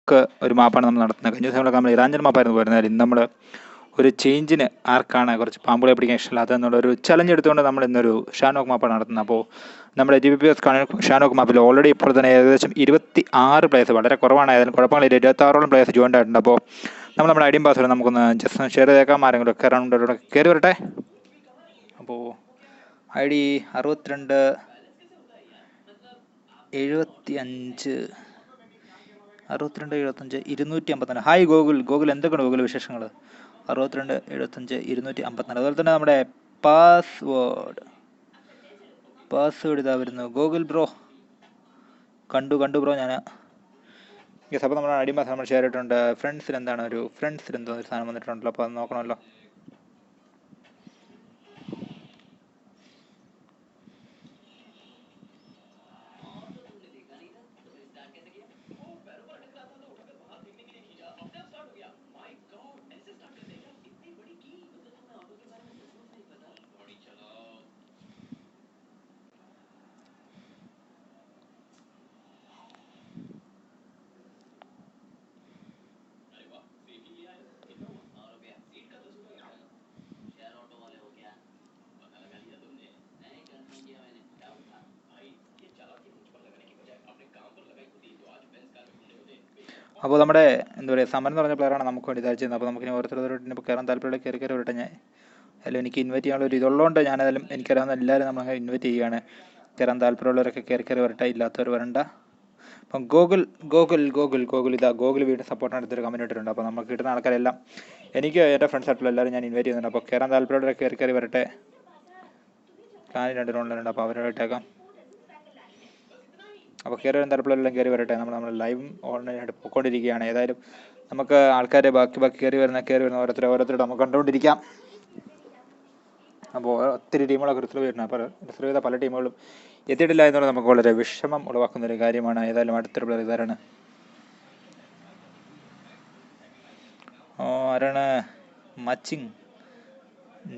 സാനോക്ക് ഒരു മാപ്പാണ് നമ്മൾ നടത്തുന്നത്. കഴിഞ്ഞ ദിവസം നമ്മൾ ഇറാഞ്ചൽ മാപ്പായിരുന്നു പോയിരുന്നത്. ഇന്ന് നമ്മൾ ഒരു ചേഞ്ചിന് ആർക്കാണ് കുറച്ച് പാമ്പുകളെ പിടിക്കാൻ ഇഷ്ടമില്ല അതെന്നുള്ളൊരു ചലഞ്ച് എടുത്തുകൊണ്ട് നമ്മൾ ഇന്നൊരു ഷാനോക്ക് മാപ്പാണ് നടത്തുന്നത്. അപ്പോൾ നമ്മുടെ TPP ഷാനോക്ക് മാപ്പിൽ ഓൾറെഡി ഇപ്പോൾ തന്നെ ഏകദേശം 26 പ്ലേയേഴ്സ്, വളരെ കുറവാണ്, ഏതായാലും കുഴപ്പമില്ല, 26ഓളം പ്ലേയേഴ്സ് ജോയിൻ ആയിട്ടുണ്ട്. അപ്പോൾ നമ്മൾ നമ്മുടെ ഐഡിയും പാസ്വേഡ് നമുക്കൊന്ന് ജസ്റ്റ് ഒന്ന് ഷെയർ ചെയ്തേക്കാം. ആരെങ്കിലും ഒക്കെ റൗണ്ടിലൂടെ കയറി വരട്ടെ. അപ്പോൾ ID 62 75 254. ഹായ് ഗോകുൽ എന്തൊക്കെയാണ് ഗോകുൽ വിശേഷങ്ങൾ? 62 75 254. അതുപോലെ തന്നെ നമ്മുടെ പാസ്വേഡ് ഇതാ വരുന്നു. ഗോകുൽ ബ്രോ കണ്ടു ബ്രോ ഞാൻ. യെസ്, അപ്പോൾ നമ്മുടെ ഐഡി പാസ് നമ്മൾ ഷെയർ ചെയ്തിട്ടുണ്ട്. ഫ്രണ്ട്സിൽ എന്തോ ഒരു സാധനം വന്നിട്ടുണ്ടല്ലോ, അപ്പോൾ അത് നോക്കണമല്ലോ. അപ്പോൾ നമ്മുടെ എന്താ പറയുക സമരം എന്ന് പറഞ്ഞ പ്ലെയറാണ് നമുക്ക് വേണ്ടി തയ്ച്ചത്. അപ്പോൾ നമുക്കിനി ഓരോരുത്തരോട് ഇപ്പോൾ കയറാൻ താല്പര്യമുള്ള കയറി വരട്ടെ. ഞാൻ അല്ല, എനിക്ക് ഇൻവൈറ്റ് ചെയ്യാനുള്ള ഒരു ഇതുള്ളതുകൊണ്ട് ഞാനേതായാലും എനിക്കറിയാവുന്ന എല്ലാവരും നമ്മളങ്ങനെ ഇൻവൈറ്റ് ചെയ്യുകയാണ്. കയറാൻ താല്പര്യമുള്ളവരൊക്കെ കയറി വരട്ടെ, ഇല്ലാത്തവർ വരണ്ട. അപ്പം ഗോകുൽ ഇതാ ഗോകുൽ വീണ്ടും സപ്പോർട്ടാണ് എടുത്തൊരു കമൻറ്റ് ഇട്ടിട്ടുണ്ട്. അപ്പോൾ നമുക്ക് കിട്ടുന്ന ആൾക്കാരെല്ലാം എനിക്ക് എൻ്റെ ഫ്രണ്ട്സ് ആയിട്ടുള്ള എല്ലാവരും ഞാൻ ഇൻവൈറ്റ് ചെയ്യുന്നുണ്ട്. അപ്പോൾ കയറാൻ താല്പര്യമുള്ളവരൊക്കെ കയറി വരട്ടെ. പ്ലാൻ 2 റൗണ്ടിലുണ്ട്, അപ്പോൾ അവരോട് ഇട്ടേക്കാം. അപ്പോൾ കയറി വരാൻ താല്പര്യമുള്ളവരെല്ലാം കയറി വരട്ടെ. നമ്മൾ ലൈവും ഓൺലൈനായിട്ട് പോയിക്കൊണ്ടിരിക്കുകയാണ്. ഏതായാലും നമുക്ക് ആൾക്കാരെ ബാക്കി കയറി വരുന്ന ഓരോരുത്തരോട് നമുക്ക് കണ്ടുകൊണ്ടിരിക്കാം. അപ്പോൾ ഒത്തിരി ടീമുകളൊക്കെ റിസർവ് ചെയ്തിട്ടുണ്ട്. അപ്പോൾ റിസർവ് ചെയ്ത പല ടീമുകളും എത്തിയിട്ടില്ല എന്നുള്ളത് നമുക്ക് വളരെ വിഷമം ഉളവാക്കുന്നൊരു കാര്യമാണ്. ഏതായാലും അടുത്തൊരു പ്ലെയർ ഇതാരാണ്? ആരാണ്? മച്ചിങ്.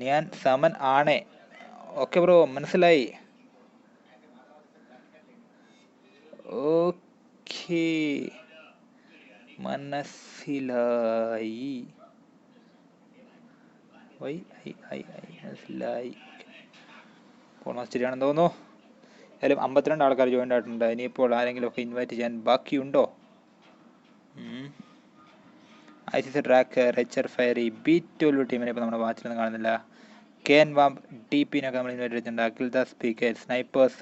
ഞാൻ സമൻ ആണേ. ഓക്കെ ബ്രോ, മനസ്സിലായി. ഓക്കെ, മനസ്സിലായി. മനസ്സിലായി. ഓൾമോസ്റ്റ് ശരിയാണെന്ന് തോന്നുന്നു. ഏതായാലും 52 ആൾക്കാർ ജോയിൻ ആയിട്ടുണ്ട്. ഇനിയിപ്പോൾ ആരെങ്കിലും ഒക്കെ ഇൻവൈറ്റ് ചെയ്യാൻ ബാക്കിയുണ്ടോ? ICC ട്രാക്ക്, റെച്ചർ ഫയറി, B12 ടീമിനെ ഇപ്പോൾ നമ്മുടെ വാച്ചിലൊന്നും കാണുന്നില്ല. KN വാമ്പ്, DPനൊക്കെ നമ്മൾ ഇൻവൈറ്റ് ചെയ്തിട്ടുണ്ട്. അഖിൽദ സ്പീക്കർ, സ്നൈപ്പേഴ്സ്,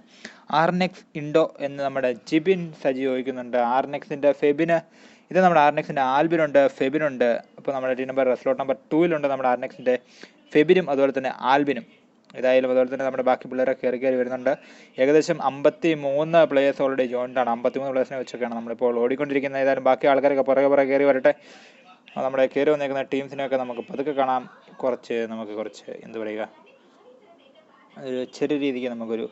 ആർനെക്സ് ഇൻഡോ എന്ന് നമ്മുടെ ജിബിൻ സജി ചോദിക്കുന്നുണ്ട്. ആർനെക്സിൻ്റെ ഫെബിന്, ഇത് നമ്മുടെ ആർനെക്സിൻ്റെ ആൽബിനുണ്ട്, ഫെബിനുണ്ട്. അപ്പോൾ നമ്മുടെ ടീം നമ്പർ സ്ലോട്ട് നമ്പർ 2 നമ്മുടെ ആർനെക്സിൻ്റെ ഫെബിനും അതുപോലെ തന്നെ ആൽബിനും. ഏതായാലും അതുപോലെ തന്നെ നമ്മുടെ ബാക്കി പിള്ളേരൊക്കെ കയറി വരുന്നുണ്ട്. ഏകദേശം 53 പ്ലേയേഴ്സ് ഓൾറെഡി ജോയിൻ്റാണ്. 53 പ്ലേയേഴ്സിനെ വെച്ചൊക്കെയാണ് നമ്മളിപ്പോൾ ഓടിക്കൊണ്ടിരിക്കുന്നത്. ഏതായാലും ബാക്കി ആൾക്കാരൊക്കെ പുറകെ കയറി വരട്ടെ. നമ്മുടെ കയറി വന്നേക്കുന്ന ടീംസിനെയൊക്കെ നമുക്ക് പതുക്കെ കാണാം. കുറച്ച് എന്താ പറയുക, ഒരു ചെറിയ രീതിക്ക് നമുക്കൊരു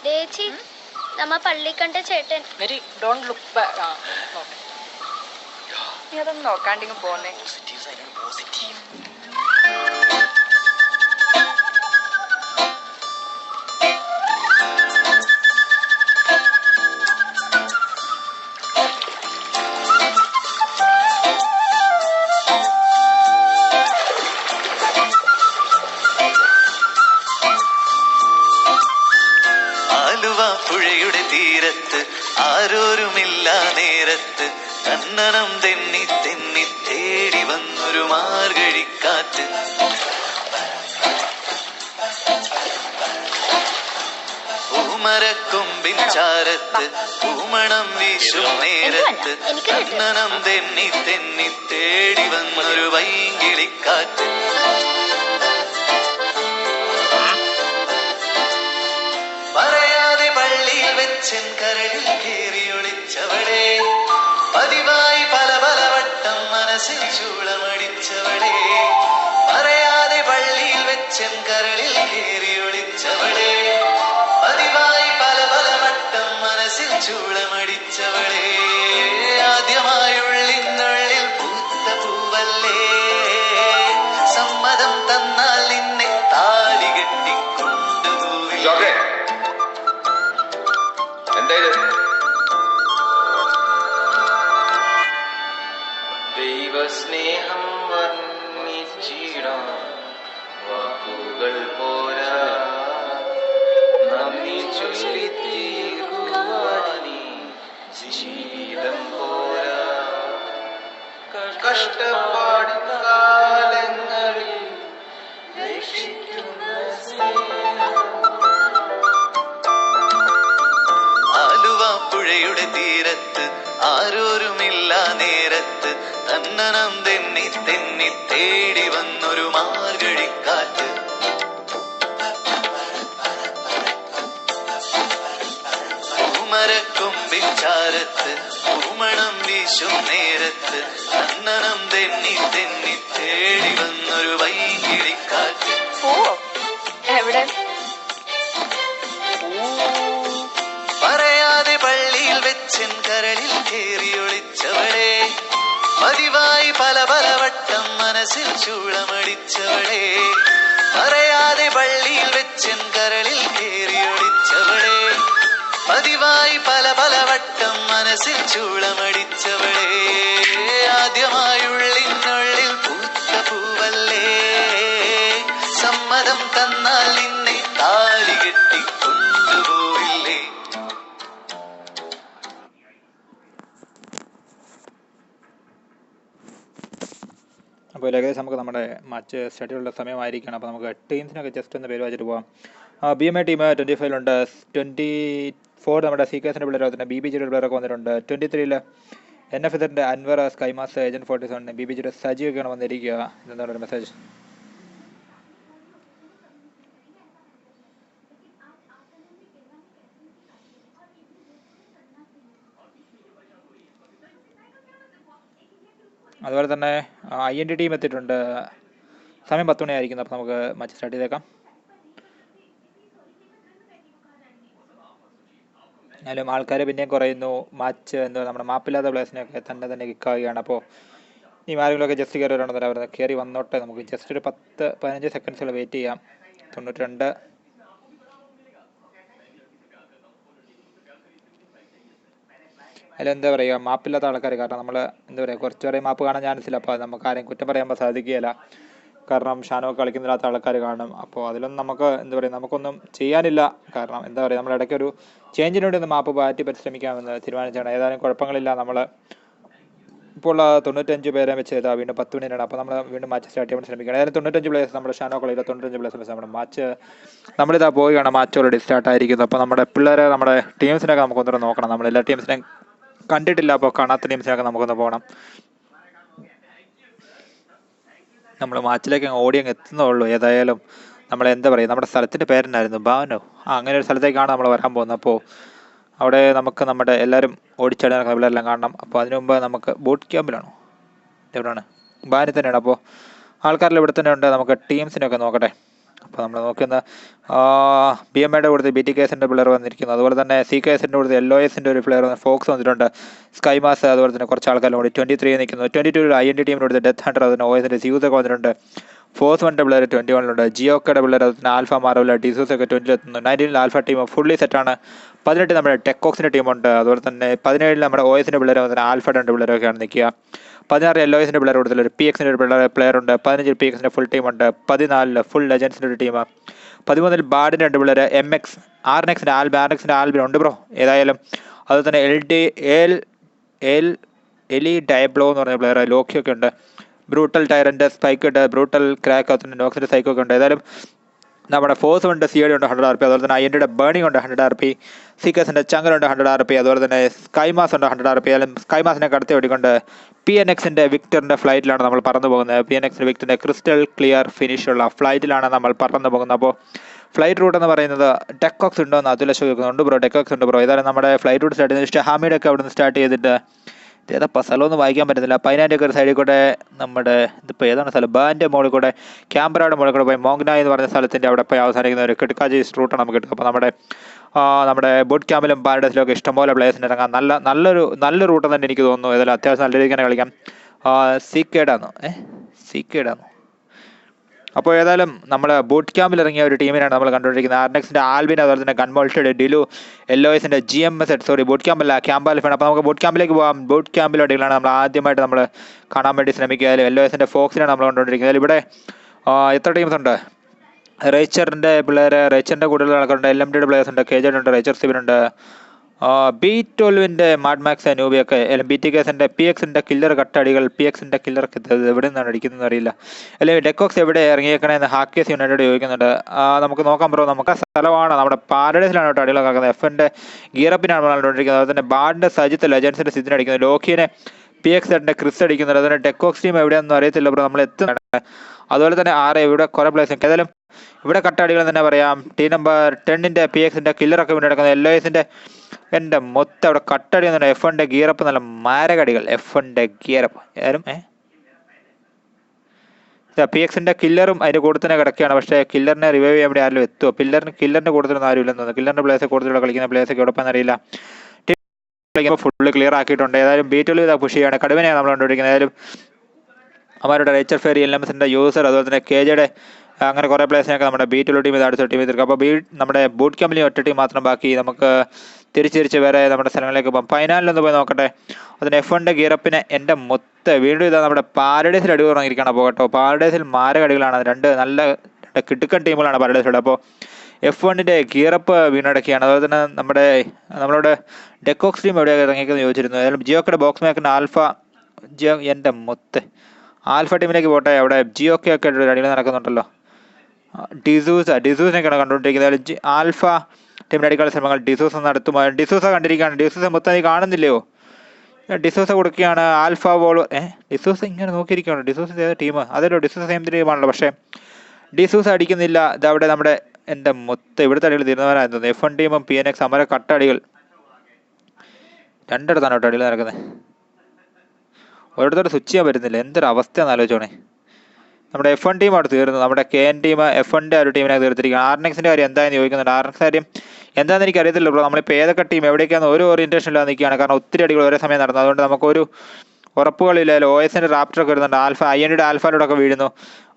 ചേച്ചി, നമ്മ പള്ളി കണ്ട ചേട്ടൻ. നീ അതൊന്നും നോക്കാണ്ടിങ്ങ് പോന്നേ. പുഴയുടെ തീരത്ത് ആരോരുമില്ല നേരത്ത് കണ്ണനം തെന്നി തെന്നി തേടി വന്നൊരു മാർഗഴിക്കാറ്റ്. പൂമരക്കൊമ്പിൻ ചാരത്ത് പൂമണം വീശും നേരത്ത് കണ്ണനം തെന്നി തെന്നി തേടി വന്നൊരു വൈകിളിക്കാറ്റ്. പള്ളിയിൽ വെച്ചൻ കരളിൽ കേറി ഒളിച്ചവളെ പതിവായി പല ദൈവസ്നേഹം വർണ്ണിച്ചിടാൻ വാക്കുകൾ പോരാ, നന്ദി ചൊല്ലിത്തീർക്കുവാനീ ജീവിതം പോരാ. കഷ്ടപ്പാടിൻ കാലങ്ങളിൽ രക്ഷിക്കുന്ന സ്നേഹം. ആലുവ പുഴയുടെ തീരത്ത് ആരോരുമില്ല നേരത്ത് തന്നനം തെന്നി തെന്നി തേടി വന്നൊരു മാർഗഴിക്കാറ്റ്. പൂമരക്കൊമ്പിൻ ചാരത്ത് പൂമണം വീശും നേരത്ത് തന്നനം തെന്നി തെന്നി തേടി വന്നൊരു വൈകിളിക്കാറ്റ്. എവിടെ പറയാതെ പള്ളിയിൽ വെച്ചൻ കരളിൽ കേറിയൊളിച്ചവളെ, പതിവായി പല പല വട്ടം മനസ്സിൽ ചൂളമടിച്ചവളെ. പറയാതെ പള്ളിയിൽ വെച്ചൻ കരളിൽ കേറിയൊളിച്ചവളെ, പതിവായി പല പല വട്ടം മനസ്സിൽ ചൂളമടിച്ചവളെ. ആദ്യമായുള്ളിനുള്ളിൽ പൂത്ത പൂവല്ലേ, സമ്മതം തന്നാൽ നിന്നെ താലി കെട്ടി കൊണ്ടുപോയില്ലേ. അപ്പോൾ ഏകദേശം നമുക്ക് നമ്മുടെ മാച്ച് ഷെഡ്യൂളുടെ സമയമായിരിക്കണം. അപ്പോൾ നമുക്ക് ടീംസിനൊക്കെ ജസ്റ്റ് ഒന്ന് പേര് വായിച്ചിട്ട് പോകാം. BMA ടീം 25 24 നമ്മുടെ CKSൻ്റെ പിള്ളേർ വന്നിട്ടുണ്ട്. BBGയുടെ പിള്ളേരൊക്കെ വന്നിട്ടുണ്ട്. 23 NFSൻ്റെ അൻവർ, സ്കൈമാസ്, ഏജന്റ് 47, BBGയുടെ സജിയൊക്കെയാണ് വന്നിരിക്കുക. ഇതെന്താണ് ഒരു മെസ്സേജ്? അതുപോലെ തന്നെ IND ടീം എത്തിയിട്ടുണ്ട്. സമയം 10 മണിയായിരിക്കുന്നു. അപ്പോൾ നമുക്ക് മാച്ച് സ്റ്റാർട്ട് ചെയ്തേക്കാം. എന്നാലും ആൾക്കാർ പിന്നെയും കുറയുന്നു. മാച്ച് നമ്മുടെ മാപ്പില്ലാത്ത പ്ലേസിനെയൊക്കെ തന്നെ കിക്കാവുകയാണ്. അപ്പോൾ ഈ ആരെങ്കിലുമൊക്കെ ജസ്റ്റ് കയറി വരണമെന്നല്ല അവർ കയറി വന്നോട്ടെ. നമുക്ക് ജസ്റ്റ് ഒരു 10-15 സെക്കൻഡ്സുകൾ വെയിറ്റ് ചെയ്യാം. 92 അതിലെന്താ പറയുക, മാപ്പില്ലാത്ത ആൾക്കാർ. കാരണം നമ്മൾ എന്താ പറയുക, കുറച്ച് പേരെ മാപ്പ് കാണാൻ ചാൻസില്ല. അപ്പോൾ നമുക്ക് ആരെയും കുറ്റം പറയാൻ സാധിക്കുകയില്ല. കാരണം ഷാനോക്ക് കളിക്കുന്നില്ലാത്ത ആൾക്കാർ കാണും. അപ്പോൾ അതിലൊന്നും നമുക്ക് എന്താ പറയുക, നമുക്കൊന്നും ചെയ്യാനില്ല. കാരണം എന്താ പറയുക, നമ്മൾ ഇടയ്ക്കൊരു ചേഞ്ചിന് വേണ്ടി ഒന്ന് മാപ്പ് മാറ്റി പരിശ്രമിക്കാമെന്ന് തീരുമാനിച്ചാണ്. ഏതായാലും കുഴപ്പങ്ങളില്ല. നമ്മൾ ഇപ്പോൾ 95 പേരെ വെച്ച് ചെയ്താൽ വീണ്ടും 10 മിനിറ്റാണ്. അപ്പോൾ നമ്മൾ വീണ്ടും മാച്ച് സ്റ്റാർട്ട് ചെയ്യാൻ ശ്രമിക്കുകയാണ്. ഏതായാലും 95 പ്ലേയേഴ്സ് നമ്മുടെ ഷാനോ കളിയിലെ 95 പ്ലേയേഴ്സ് വെച്ച് നമ്മുടെ മാച്ച് നമ്മളിതാ പോവുകയാണ്. മാച്ച് ഓൾറെഡി സ്റ്റാർട്ടായിരിക്കുന്നു. അപ്പോൾ നമ്മുടെ പിള്ളേരെ നമ്മുടെ ടീംസിനൊക്കെ നമുക്കൊന്ന് നോക്കണം. നമ്മളെല്ലാ ടീംസിനെയും കണ്ടിട്ടില്ല. അപ്പോൾ കാണാത്ത ടീംസിനൊക്കെ നമുക്കൊന്ന് പോകണം. നമ്മൾ മാച്ചിലേക്ക് ഓടി അങ്ങ് എത്തുന്നുള്ളൂ. ഏതായാലും നമ്മൾ എന്താ പറയുക, നമ്മുടെ സ്ഥലത്തിൻ്റെ പേരെന്നായിരുന്നു, ഭാവനോ, അങ്ങനെ ഒരു സ്ഥലത്തേക്കാണ് നമ്മൾ വരാൻ പോകുന്നത്. അപ്പോൾ അവിടെ നമുക്ക് നമ്മുടെ എല്ലാവരും ഓടിച്ചാടി നടക്കുന്ന പിള്ളേരെല്ലാം കാണണം. അപ്പോൾ അതിനു മുമ്പ് നമുക്ക് ബോട്ട് ക്യാമ്പിലാണോ, എവിടെയാണ്, ഭാവനി തന്നെയാണ്. അപ്പോൾ ആൾക്കാരെല്ലാം ഇവിടെ തന്നെ ഉണ്ട്. നമുക്ക് ടീംസിനൊക്കെ നോക്കട്ടെ. അപ്പോൾ നമ്മൾ നോക്കുന്ന BMAയുടെ കൂടുതൽ BTKSൻ്റെ പിള്ളേർ വന്നിരിക്കുന്നു. അതുപോലെ തന്നെ CKSൻ്റെ കൂടുതൽ LOSൻ്റെ ഒരു പ്ലെയർ ഫോക്സ് വന്നിട്ടുണ്ട്. സ്കൈമാസ്, അതുപോലെ തന്നെ കുറച്ച് ആൾക്കാരും കൂടി 23 നിൽക്കുന്നു. 22 IND ടീമിൻ്റെ കൂടുതൽ ഡെത്ത് ഹണ്ടർ, അതിന് OSൻ്റെ സ്യൂസൊക്കെ വന്നിട്ടുണ്ട്. ഫോഴ്സ് 1 പിള്ളേർ 21 ജിയോക്കയുടെ പിള്ളേർ, അതുപോലെ ആൽഫ മാറവില്ല, ഡിസൂസൊക്കെ 20 എത്തുന്നു. 19 ആൽഫ ടീം ഫുള്ളി സെറ്റാണ്. 18 നമ്മുടെ ടെക്കോക്സിൻ്റെ ടീമുണ്ട്. അതുപോലെ തന്നെ 17 നമ്മുടെ OSൻ്റെ പിള്ളേർ, അതുപോലെ ആൽഫ 2 പിള്ളേരൊക്കെയാണ് നിൽക്കുക. 16 LOSൻ്റെ പിള്ളേർ കൂടുതൽ ഒരു PXൻ്റെ ഒരു പ്ലെയർ ഉണ്ട്. 15 PXൻ്റെ ഫുൾ ടീമുണ്ട്. 14 ഫുൾ ലെജൻസിൻ്റെ ഒരു ടീം. 13 ബാഡിൻ്റെ 2 പിള്ളേർ. MX RNXൻ്റെ ആൽബിൻ ഉണ്ട് ബ്രോ. ഏതായാലും അതുപോലെ തന്നെ എലി ഡയബ്ലോ എന്ന് പറഞ്ഞ പ്ലെയർ, ലോക്കിയൊക്കെ ഉണ്ട്. ബ്രൂട്ടൽ ടൈറൻ്റെ സ്പൈക്ക് ഉണ്ട്. ബ്രൂട്ടൽ ക്രാക്ക്, അതുപോലെ നോക്സിൻ്റെ സൈക്കൊക്കെ ഉണ്ട്. ഏതായാലും നമ്മുടെ ഫോഴ്സ് ഉണ്ട്, CID ഉണ്ട് 100 RP. അതുപോലെ തന്നെ INDയുടെ ബേണിംഗ് ഉണ്ട് 100 RP. CKSൻ്റെ ചങ്കലുണ്ട് 100 RP. അതുപോലെ തന്നെ സ്കൈമാസ് ഉണ്ട് 100 RP. ഏതായാലും സ്കൈമാസിനെ കടത്തി ഓടിക്കൊണ്ട് PNXൻ്റെ വിക്ടറിൻ്റെ ഫ്ലൈറ്റിലാണ് നമ്മൾ പറന്നു പോകുന്നത്. PNXൻ്റെ വിക്ടറിൻ്റെ ക്രിസ്റ്റൽ ക്ലിയർ ഫിനിഷുള്ള ഫ്ലൈറ്റിലാണ് നമ്മൾ പറന്നു പോകുന്നത്. അപ്പോൾ ഫ്ലൈറ്റ് റൂട്ട് എന്ന് പറയുന്നത് ടെക്കോക്സ് ഉണ്ടോ എന്ന് അതുല ചോദിക്കുന്നുണ്ട് ബ്രോ. ടെക്കോക്സ് ഉണ്ട് ബ്രോ. ഏതായാലും നമ്മുടെ ഫ്ലൈറ്റ് റൂട്ട് സ്റ്റാർട്ട് ചെയ്തിട്ട് ഹാമിഡൊക്കെ അവിടെ നിന്ന് സ്റ്റാർട്ട് ചെയ്തിട്ട് ഏതാ സ്ഥലമൊന്നും വായിക്കാൻ പറ്റുന്നില്ല. പൈനാൻ്റെയൊക്കെ ഒരു സൈഡിൽ കൂടെ നമ്മുടെ ഇതിപ്പോൾ ഏതാണ് സ്ഥലം, ബാൻ്റെ മുകളിൽ കൂടെ ക്യാമ്പറയുടെ മുകളിൽ കൂടെ പോയി മോങ്നായ് എന്ന് പറഞ്ഞ സ്ഥലത്തിൻ്റെ അവിടെ പോയി അവസാനിക്കുന്ന ഒരു കിടക്കാജി റൂട്ടാണ് നമുക്ക് കിട്ടുക. അപ്പോൾ നമ്മുടെ ബോട്ട് ക്യാമ്പിലും പാരഡൈസിലും ഒക്കെ ഇഷ്ടംപോലെ പ്ലേയേഴ്സിന് ഇറങ്ങാം. നല്ല റൂട്ട് തന്നെ എനിക്ക് തോന്നുന്നു. ഏതായാലും അത്യാവശ്യം നല്ല രീതിക്ക് തന്നെ കളിക്കാം. സീക്കേഡാണോ അപ്പോൾ ഏതായാലും നമ്മൾ ബൂട്ട് ക്യാമ്പിൽ ഇറങ്ങിയ ഒരു ടീമിനാണ് നമ്മൾ കണ്ടുകൊണ്ടിരിക്കുന്നത്. ആർനെക്സിൻ്റെ ആൽബിൻ, അതുപോലെ തന്നെ ഗൺമോൾട്ടഡ്, ഡിലു, LOSൻ്റെ GMS, സോറി ബൂട്ട് ക്യാമ്പല്ല ക്യാമ്പ് ആൽഫാണ്. അപ്പോൾ നമുക്ക് ബൂട്ട് ക്യാമ്പിലേക്ക് പോകാം. ബൂട്ട് ക്യാമ്പിലെ അടികളാണ് നമ്മൾ ആദ്യമായിട്ട് നമ്മൾ കാണാൻ വേണ്ടി ശ്രമിക്കുക. LOSൻ്റെ ഫോക്സിനാണ് നമ്മൾ കണ്ടുകൊണ്ടിരിക്കുന്നത്. ഇവിടെ എത്ര ടീംസ് ഉണ്ട്? റേച്ചറിൻ്റെ പിള്ളേർ, റേച്ചറിൻ്റെ കൂടുതൽ ആൾക്കാരുണ്ട്. LMDയുടെ പ്ലേയേഴ്സ് ഉണ്ട്, KJ ഉണ്ട്, റേച്ചർ സിവിനുണ്ട്, B12ൻ്റെ മാഡ്മാക്സ്, നൂബിയൊക്കെ, BTKസിൻ്റെ PXൻ്റെ കില്ലർ കട്ടടികൾ. PXൻ്റെ കില്ലർ എവിടെ നിന്നാണ് അടിക്കുന്നത് അറിയില്ല. അല്ലെങ്കിൽ ഡെക്കോക്സ് എവിടെ ഇറങ്ങിയേക്കണേന്ന് ഹാക്കേസ് യുണൈറ്റഡ് ചോദിക്കുന്നുണ്ട്. നമുക്ക് നോക്കാം ബ്രോ. നമുക്ക് ആ സ്ഥലമാണ് നമ്മുടെ പാരഡൈസിലാണ് കേട്ടോ അടികളൊക്കെ ആക്കുന്നത്. FNൻ്റെ ഗിയറപ്പിനാണ് നമ്മൾ കണ്ടുകൊണ്ടിരിക്കുന്നത്. അതുപോലെ തന്നെ ബാഡിൻ്റെ സജിത്ത്, ലെജൻസിൻ്റെ സിദ്ധിന് അടിക്കുന്നത്. ലോക്കിയെ PXൻ്റെ ക്രിസ് അടിക്കുന്നുണ്ട്. അതുപോലെ ഡെക്കോക്സ് ടീം എവിടെയാണെന്ന് അറിയത്തില്ല ബ്രോ, നമ്മൾ എത്തുന്നുണ്ട്. അതുപോലെ തന്നെ ഇവിടെ കുറേ പ്ലേസ്. ഏതായാലും ഇവിടെ കട്ടടികൾ തന്നെ പറയാം. ടീം നമ്പർ 10ൻ്റെ PXൻ്റെ കില്ലറൊക്കെ വേണ്ടി നടക്കുന്നത്. LOSൻ്റെ എൻ്റെ മൊത്തം അവിടെ കട്ടടി വന്നിട്ട്. F1ൻ്റെ ഗിയറപ്പ് നല്ല മാരകടികൾ. F1ൻ്റെ ഗിയറപ്പ് ആരും PXൻ്റെ കില്ലറും അതിൻ്റെ കൂടെ തന്നെ കിടക്കുകയാണ്. പക്ഷേ കില്ലറിനെ റിവൈവ് ചെയ്യാൻ വേണ്ടി ആരും എത്തുമോ? കില്ലറിൻ്റെ കൂടുതലൊന്നും ആരും ഇല്ലെന്ന് തോന്നുന്നു. കില്ലറിൻ്റെ പ്ലേസ് കൂടുതലുള്ള കളിക്കുന്ന പ്ലേസൊക്കെ എവിടെ അറിയില്ല. ടീം ഫുള്ള് ക്ലിയർ ആക്കിയിട്ടുണ്ട്. ഏതായാലും B12 ഇതാ പുഷ് ചെയ്യാണ്. കടുവനെയാണ് നമ്മൾ കണ്ടുപിടിക്കുന്നത്. ഏതായാലും അവരുടെ റേച്ചർ ഫെയറി, LMSൻ്റെ യൂസർ, അതുപോലെ തന്നെ KJയുടെ അങ്ങനെ കുറേ പ്ലേസിനൊക്കെ നമ്മുടെ B12 ടീം ഇത് അടുത്ത ടീം തീർക്കും. അപ്പോൾ നമ്മുടെ ബൂട്ട് ക്യാമ്പിൽ ഒറ്റ ടീം മാത്രം ബാക്കി. നമുക്ക് തിരിച്ച് വേറെ നമ്മുടെ സ്ഥലങ്ങളിലേക്ക് പോകാം. ഫൈനലിലൊന്ന് പോയി നോക്കട്ടെ. അതിന് F1ൻ്റെ ഗിയറപ്പിനെ എൻ്റെ വീണ്ടും ഇതാ നമ്മുടെ പാരഡൈസിൽ അടി തുടങ്ങിയിരിക്കണം. അപ്പോൾ കേട്ടോ, പാരഡൈസിൽ മാരകടികളാണ്. രണ്ട് കിടുക്കൻ ടീമുകളാണ് പാരഡൈസിലുള്ളത്. അപ്പോൾ F1ൻ്റെ ഗിയറപ്പ് വീണടക്കിയാണ്. അതുപോലെ തന്നെ നമ്മളോട് ഡെക്കോക്സ് ടീം എവിടെയാണ് ഇറങ്ങിയെന്ന് ചോദിച്ചിരുന്നു. ഏതായാലും ജിയോക്കയുടെ ബോക്സ് മേക്കുന്ന എൻ്റെ ആൽഫ ടീമിലേക്ക് പോട്ടെ. അവിടെ ജിയോക്കെ അടികൾ നടക്കുന്നുണ്ടല്ലോ. ഡിസൂസിനൊക്കെയാണ് കണ്ടുകൊണ്ടിരിക്കുന്നത്. ആൽഫ ടീമിൻ്റെ അടിക്കാനുള്ള ശ്രമങ്ങൾ ഡിസൂസ് നടത്തും. ഡിസൂസ കണ്ടിരിക്കുകയാണ്. ഡിസൂസ മൊത്തം കാണുന്നില്ലയോ? ഡിസൂസ കൊടുക്കുകയാണ്. ആൽഫ വോൾവർ ഡിസൂസ ഇങ്ങനെ നോക്കിയിരിക്കുകയാണ്. ഡിസൂസ് ഏത് ടീം? അതല്ലോ, ഡിസൂസ സെയിം ടീമാണല്ലോ. പക്ഷേ ഡിസൂസ് അടിക്കുന്നില്ല. ഇതവിടെ നമ്മുടെ എൻ്റെ ഇവിടുത്തെ അടികൾ തീരുന്നവരായിരുന്നു. F1 ടീമും PNX അമര കട്ടടികൾ രണ്ടിടത്താണ് കേട്ടോ അടികൾ നടക്കുന്നത്. ഒരിടത്തോട്ട് സ്വിച്ച് ചെയ്യാൻ പറ്റുന്നില്ല. എന്തൊരു അവസ്ഥയാണെന്ന് ആലോചിച്ചോണേ. നമ്മുടെ F1 ടീം അവിടെ തീർന്നു. നമ്മുടെ KN ടീം F1ൻ്റെ ഒരു ടീമിനെ തീർത്തിരിക്കുകയാണ്. ആർനെക്സിൻ്റെ കാര്യം എന്താണെന്ന് ചോദിക്കുന്നുണ്ട്. ആർനെക്സ് കാര്യം എന്താണെന്ന് എനിക്ക് അറിയത്തില്ല ബ്രോ. നമ്മളിപ്പോൾ ഏതൊക്കെ ടീം എവിടേക്കാന്ന് ഒരു ഓറിയൻറ്റേഷനിലാണ് നിൽക്കുകയാണ്. കാരണം ഒത്തിരി അടികൾ ഒരേ സമയം നടന്നു. അതുകൊണ്ട് നമുക്കൊരു ഉറപ്പുകളില്ലല്ലോ. OSൻ്റെ റാപ്റ്ററൊക്കെ വരുന്നുണ്ട്. INDയുടെ ആൽഫാലോടെ ഒക്കെ വീഴുന്നു.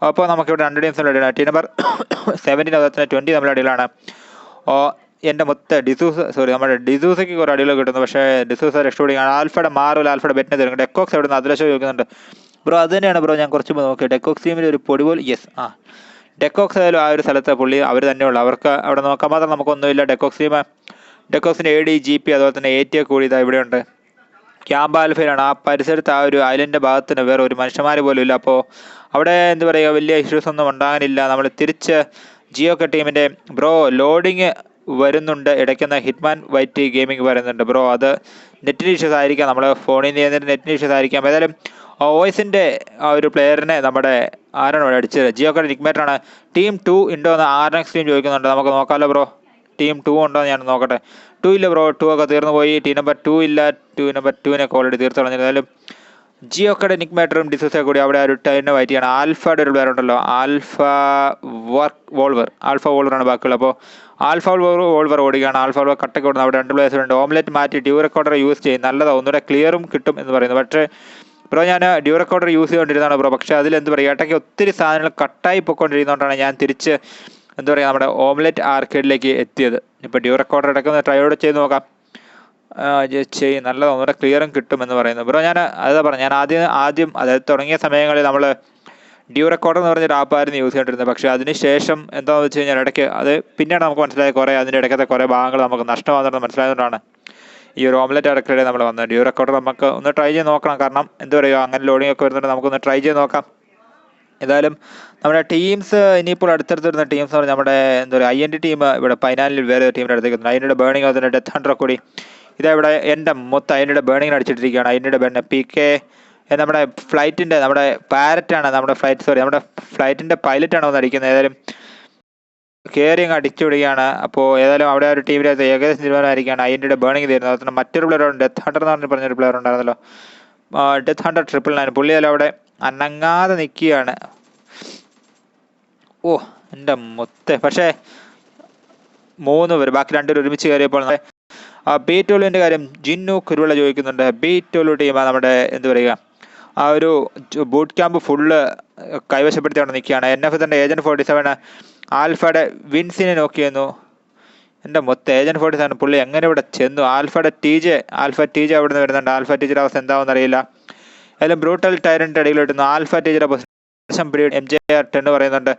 അപ്പോൾ നമുക്കിവിടെ 2 ടീംസിൻ്റെ അടിയാണ്. ടീം നമ്പർ 17 അതുപോലെ തന്നെ 20 നമ്മുടെ അടികളാണ്. എൻ്റെ നമ്മുടെ ഡിസൂസയ്ക്ക് കുറേ അടികൾ കിട്ടുന്നു. പക്ഷേ ഡിസൂസ രക്ഷപ്പെടുകയാണ്. ആൽഫയുടെ മാറും, ആൽഫയുടെ ബെറ്റിനെ തരും. ഡെക്കോക്സ് എവിടെ നിന്ന് അതിലശോ ചോദിക്കുന്നുണ്ട്. ബ്രോ അത് തന്നെയാണ് ബ്രോ, ഞാൻ കുറച്ച് നോക്കി. ഡെക്കോക്സ് ടീമിൽ ഒരു പൊടി പോലും ഡെക്കോക്സ് ആയാലും ആ ഒരു സ്ഥലത്തെ പുള്ളി അവർ തന്നെയുള്ളൂ. അവർക്ക് അവിടെ നോക്കാൻ മാത്രം നമുക്കൊന്നുമില്ല. ഡെക്കോക്സിൻ്റെ AD GP അതുപോലെ തന്നെ AT കൂടി ഇതാ ഇവിടെയുണ്ട്. ക്യാമ്പ് ആൽഫയിലാണ്. ആ പരിസരത്ത് ആ ഒരു ഐലൻഡിൻ്റെ ഭാഗത്തിന് വേറെ ഒരു മനുഷ്യന്മാർ പോലും ഇല്ല. അപ്പോൾ അവിടെ എന്താ പറയുക, വലിയ ഇഷ്യൂസ് ഒന്നും ഉണ്ടാകാനില്ല. നമ്മൾ തിരിച്ച് ജിയോക്കെ ടീമിൻ്റെ ബ്രോ ലോഡിങ് വരുന്നുണ്ട്. ഇടയ്ക്കുന്ന ഹിറ്റ്മാൻ വൈറ്റ് ഗെയിമിംഗ് പറയുന്നുണ്ട് ബ്രോ. അത് നെറ്റിന് ഇഷ്യൂസ് ആയിരിക്കാം. നമ്മൾ ഫോണിൽ നിന്ന് ചെയ്യുന്നതിന് നെറ്റിന് ഇഷ്യൂസ് ആയിരിക്കാം. ഏതായാലും OSൻ്റെ ആ ഒരു പ്ലെയറിനെ നമ്മുടെ ആരാണ് ഇവിടെ അടിച്ചത്? ജിയോക്കയുടെ നിക്മേറ്റാണ്. ടീം 2 ഉണ്ടോ എന്ന് ആർനെക്സ് ടീം ചോദിക്കുന്നുണ്ട്. നമുക്ക് നോക്കാമല്ലോ ബ്രോ. ടീം 2 ഉണ്ടോ എന്ന് ഞാൻ നോക്കട്ടെ. 2 ഇല്ല ബ്രോ. 2 ഒക്കെ തീർന്നു പോയി. ടീം നമ്പർ 2 ഇല്ല. ടീം നമ്പർ 2-നെയൊക്കെ ഓൾറെഡി തീർത്ത് കളഞ്ഞിരുന്നാലും ജിയോക്കയുടെ നിക്മേറ്ററും ഡിസൂസെ കൂടി അവിടെ ഒരു ടൈമിനെ വൈറ്റിയാണ്. ആൽഫയുടെ ഒരു പ്ലെയർ ഉണ്ടല്ലോ, ആൽഫ വോൾവറാണ് ബാക്കിയുള്ളത്. അപ്പോൾ ആൽഫ വോൾവർ ഓടുകയാണ്. ആൽഫ വോൾവർ കട്ടൊക്കെ ഓടുന്നത്. അവിടെ 2 പ്ലേയേഴ്സ് ഉണ്ട്. ഓംലെറ്റ് മാറ്റി ഡ്യൂ റെക്കോർഡർ യൂസ് ചെയ്യും. നല്ലതാണ്, ഒന്നുകൂടെ ക്ലിയറും കിട്ടും എന്ന് പറയുന്നു. പക്ഷേ ബ്രോ ഞാൻ ഡ്യൂ റെക്കോർഡർ യൂസ് ചെയ്തുകൊണ്ടിരുന്നതാണ് ബ്രോ. പക്ഷേ അതിലെന്ത് പറയുക, ഇടയ്ക്ക് ഒത്തിരി സാധനങ്ങൾ കട്ടായി പൊയ്ക്കൊണ്ടിരുന്നതുകൊണ്ടാണ് ഞാൻ തിരിച്ച് എന്താ പറയുക നമ്മുടെ ഓംലെറ്റ് ആർക്കേഡിലേക്ക് എത്തിയത്. ഇപ്പോൾ ഡ്യൂ റെക്കോർഡർ ഇടയ്ക്ക് ട്രൈയോട് ചെയ്ത് നോക്കാം. നല്ലതാണ്, ഒന്നുകൂടെ ക്ലിയറും കിട്ടുമെന്ന് പറയുന്നു ബ്രോ. ഞാൻ അതാ പറഞ്ഞു, ഞാൻ ആദ്യം അതായത് തുടങ്ങിയ സമയങ്ങളിൽ നമ്മൾ ഡ്യൂ റെക്കോർഡർ എന്ന് പറഞ്ഞൊരു ആപ്പായിരുന്നു യൂസ് ചെയ്തിരുന്നത്. പക്ഷേ അതിന് ശേഷം എന്താണെന്ന് വെച്ച് കഴിഞ്ഞാൽ ഇടയ്ക്ക് അത് പിന്നീട് നമുക്ക് മനസ്സിലായ അതിൻ്റെ ഇടയ്ക്കത്തെ കുറേ ഭാഗങ്ങൾ നമുക്ക് നഷ്ടമാകുന്നത് മനസ്സിലായതുകൊണ്ടാണ് ഈ ഒരു ഓംലെറ്റ് ആർക്കേഡ് നമ്മൾ വന്നത്. ഡ്യൂ റെക്കോർഡർ നമുക്ക് ഒന്ന് ട്രൈ ചെയ്ത് നോക്കണം. കാരണം എന്താ പറയുക, അങ്ങനെ ലോഡിംഗ് ഒക്കെ വരുന്നുണ്ട്, നമുക്കൊന്ന് ട്രൈ ചെയ്ത് നോക്കാം. ഏതായാലും നമ്മുടെ ടീംസ് ഇനിയിപ്പോൾ അടുത്തടുത്ത് വരുന്ന ടീംസ് എന്ന് പറഞ്ഞാൽ നമ്മുടെ എന്താ പറയുക IND ടീം ഇവിടെ ഫൈനലിൽ വേറെ ടീമിൻ്റെ അടുത്തേക്ക് എത്തുന്നു. INDയുടെ ബേണിംഗ് അതിൻ്റെ ഡെത്ത് ഹണ്ടർ കൂടി ഇതാ ഇവിടെ എൻ്റെ INDയുടെ ബേണിങ്ങിന് അടിച്ചിട്ടിരിക്കുകയാണ്. INDയുടെ ബേണിങ് PK നമ്മുടെ ഫ്ലൈറ്റിൻ്റെ നമ്മുടെ പാരറ്റാണ് നമ്മുടെ ഫ്ലൈറ്റിൻ്റെ പൈലറ്റാണ് വന്ന് അടിക്കുന്നത്. ഏതായാലും കയറിങ് അടിച്ചു വിടുകയാണ്. അപ്പോൾ ഏതായാലും അവിടെ ഒരു ടീമിനകത്ത് ഏകദേശം തീരുമാനമായിരിക്കുകയാണ്. INDയുടെ ബേണിംഗ് തീരുന്നത്. അതുപോലെ മറ്റൊരു പ്ലെയർ ഡെത്ത് ഹണ്ടർ എന്ന് പറഞ്ഞൊരു പ്ലെയർ ഉണ്ടായിരുന്നല്ലോ, ഡെത്ത് ഹണ്ടർ 999. പുള്ളിയെല്ലാം അവിടെ അനങ്ങാതെ നിൽക്കുകയാണ്. എൻ്റെ പക്ഷേ 3 പേര്, ബാക്കി 2 പേര് ഒരുമിച്ച് കയറിയപ്പോൾ B12ൻ്റെ കാര്യം ജിന്നു കുരുവിള ചോദിക്കുന്നുണ്ട്. B12 ടീമാണ് നമ്മുടെ എന്താ പറയുക ആ ഒരു ബൂട്ട് ക്യാമ്പ് ഫുള്ള് കൈവശപ്പെടുത്തി അവിടെ നിൽക്കുകയാണ്. NF ഏജന്റ് 47 ആൽഫയുടെ വിൻസിനെ നോക്കിയെന്നു. എൻ്റെ മൊത്തം ഏജന്റ് 47 പുള്ളി എങ്ങനെ ഇവിടെ ചെന്നു? ആൽഫ TJ അവിടെ നിന്ന് വരുന്നുണ്ട്. ആൽഫ ടീച്ചർ അവസ്ഥ എന്താണെന്ന് അറിയില്ല. ഏതായാലും ബ്രൂട്ടൽ ടൈറൻ്റെ അടിയിൽ ഇടുന്നു. ആൽഫ ടീച്ചറെ പൊസിഷൻ MJR10 പറയുന്നുണ്ട്.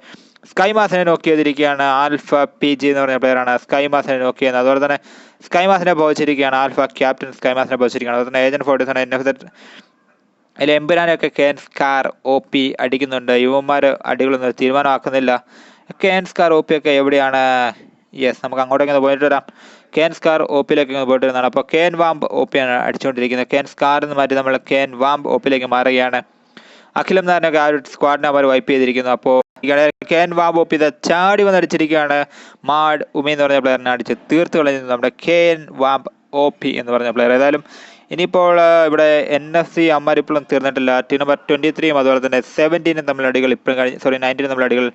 സ്കൈ മാസിനെ നോക്കി ചെയ്തിരിക്കുകയാണ്. ആൽഫ PG എന്ന് പറഞ്ഞ പ്ലെയറാണ് സ്കൈ മാസിനെ നോക്കി ചെയ്യുന്നത്. അതുപോലെ തന്നെ സ്കൈ മാസിനെ പോയിച്ചിരിക്കുകയാണ്. ആൽഫ ക്യാപ്റ്റൻ സ്കൈ മാസിനെ പോയിച്ചിരിക്കുകയാണ്. അതുപോലെ തന്നെ ഏജന്റ് 47 NF അതിൽ എംപുരാനൊക്കെ KN സ്കാർ OP അടിക്കുന്നുണ്ട്. യുവന്മാർ അടികളൊന്നും തീരുമാനമാക്കുന്നില്ല. KN സ്കാർ OP ഒക്കെ എവിടെയാണ്? യെസ്, നമുക്ക് അങ്ങോട്ടേക്ക് പോയിട്ട് വരാം. KN സ്കാർ OPയിലേക്ക് പോയിട്ട് വരുന്നതാണ്. അപ്പോൾ KN വാംബ് OP ആണ് അടിച്ചുകൊണ്ടിരിക്കുന്നത്. KN സ്കാർ എന്ന് മാറ്റി നമ്മൾ KN വാംബ് OPയിലേക്ക് മാറുകയാണ്. അഖിലം നാരനൊക്കെ ആ ഒരു സ്ക്വാഡിനെ അവർ വൈപ്പ് ചെയ്തിരിക്കുന്നു. അപ്പോൾ KN വാംബ് OP ഇത് ചാടി വന്നടിച്ചിരിക്കുകയാണ്. മാഡ് ഉമി എന്ന് പറഞ്ഞ പ്ലെയറിനെ അടിച്ച് തീർത്ത് കളഞ്ഞത് നമ്മുടെ KN വാംബ് OP എന്ന് പറഞ്ഞ പ്ലെയർ. ഏതായാലും ഇനിയിപ്പോൾ ഇവിടെ NFC അമ്മാരിപ്പോഴും തീർന്നിട്ടില്ല. ടീം നമ്പർ 23 അതുപോലെ തന്നെ 17 തമ്മിൽ അടികൾ ഇപ്പോഴും 19 തമ്മിൽ അടികൾ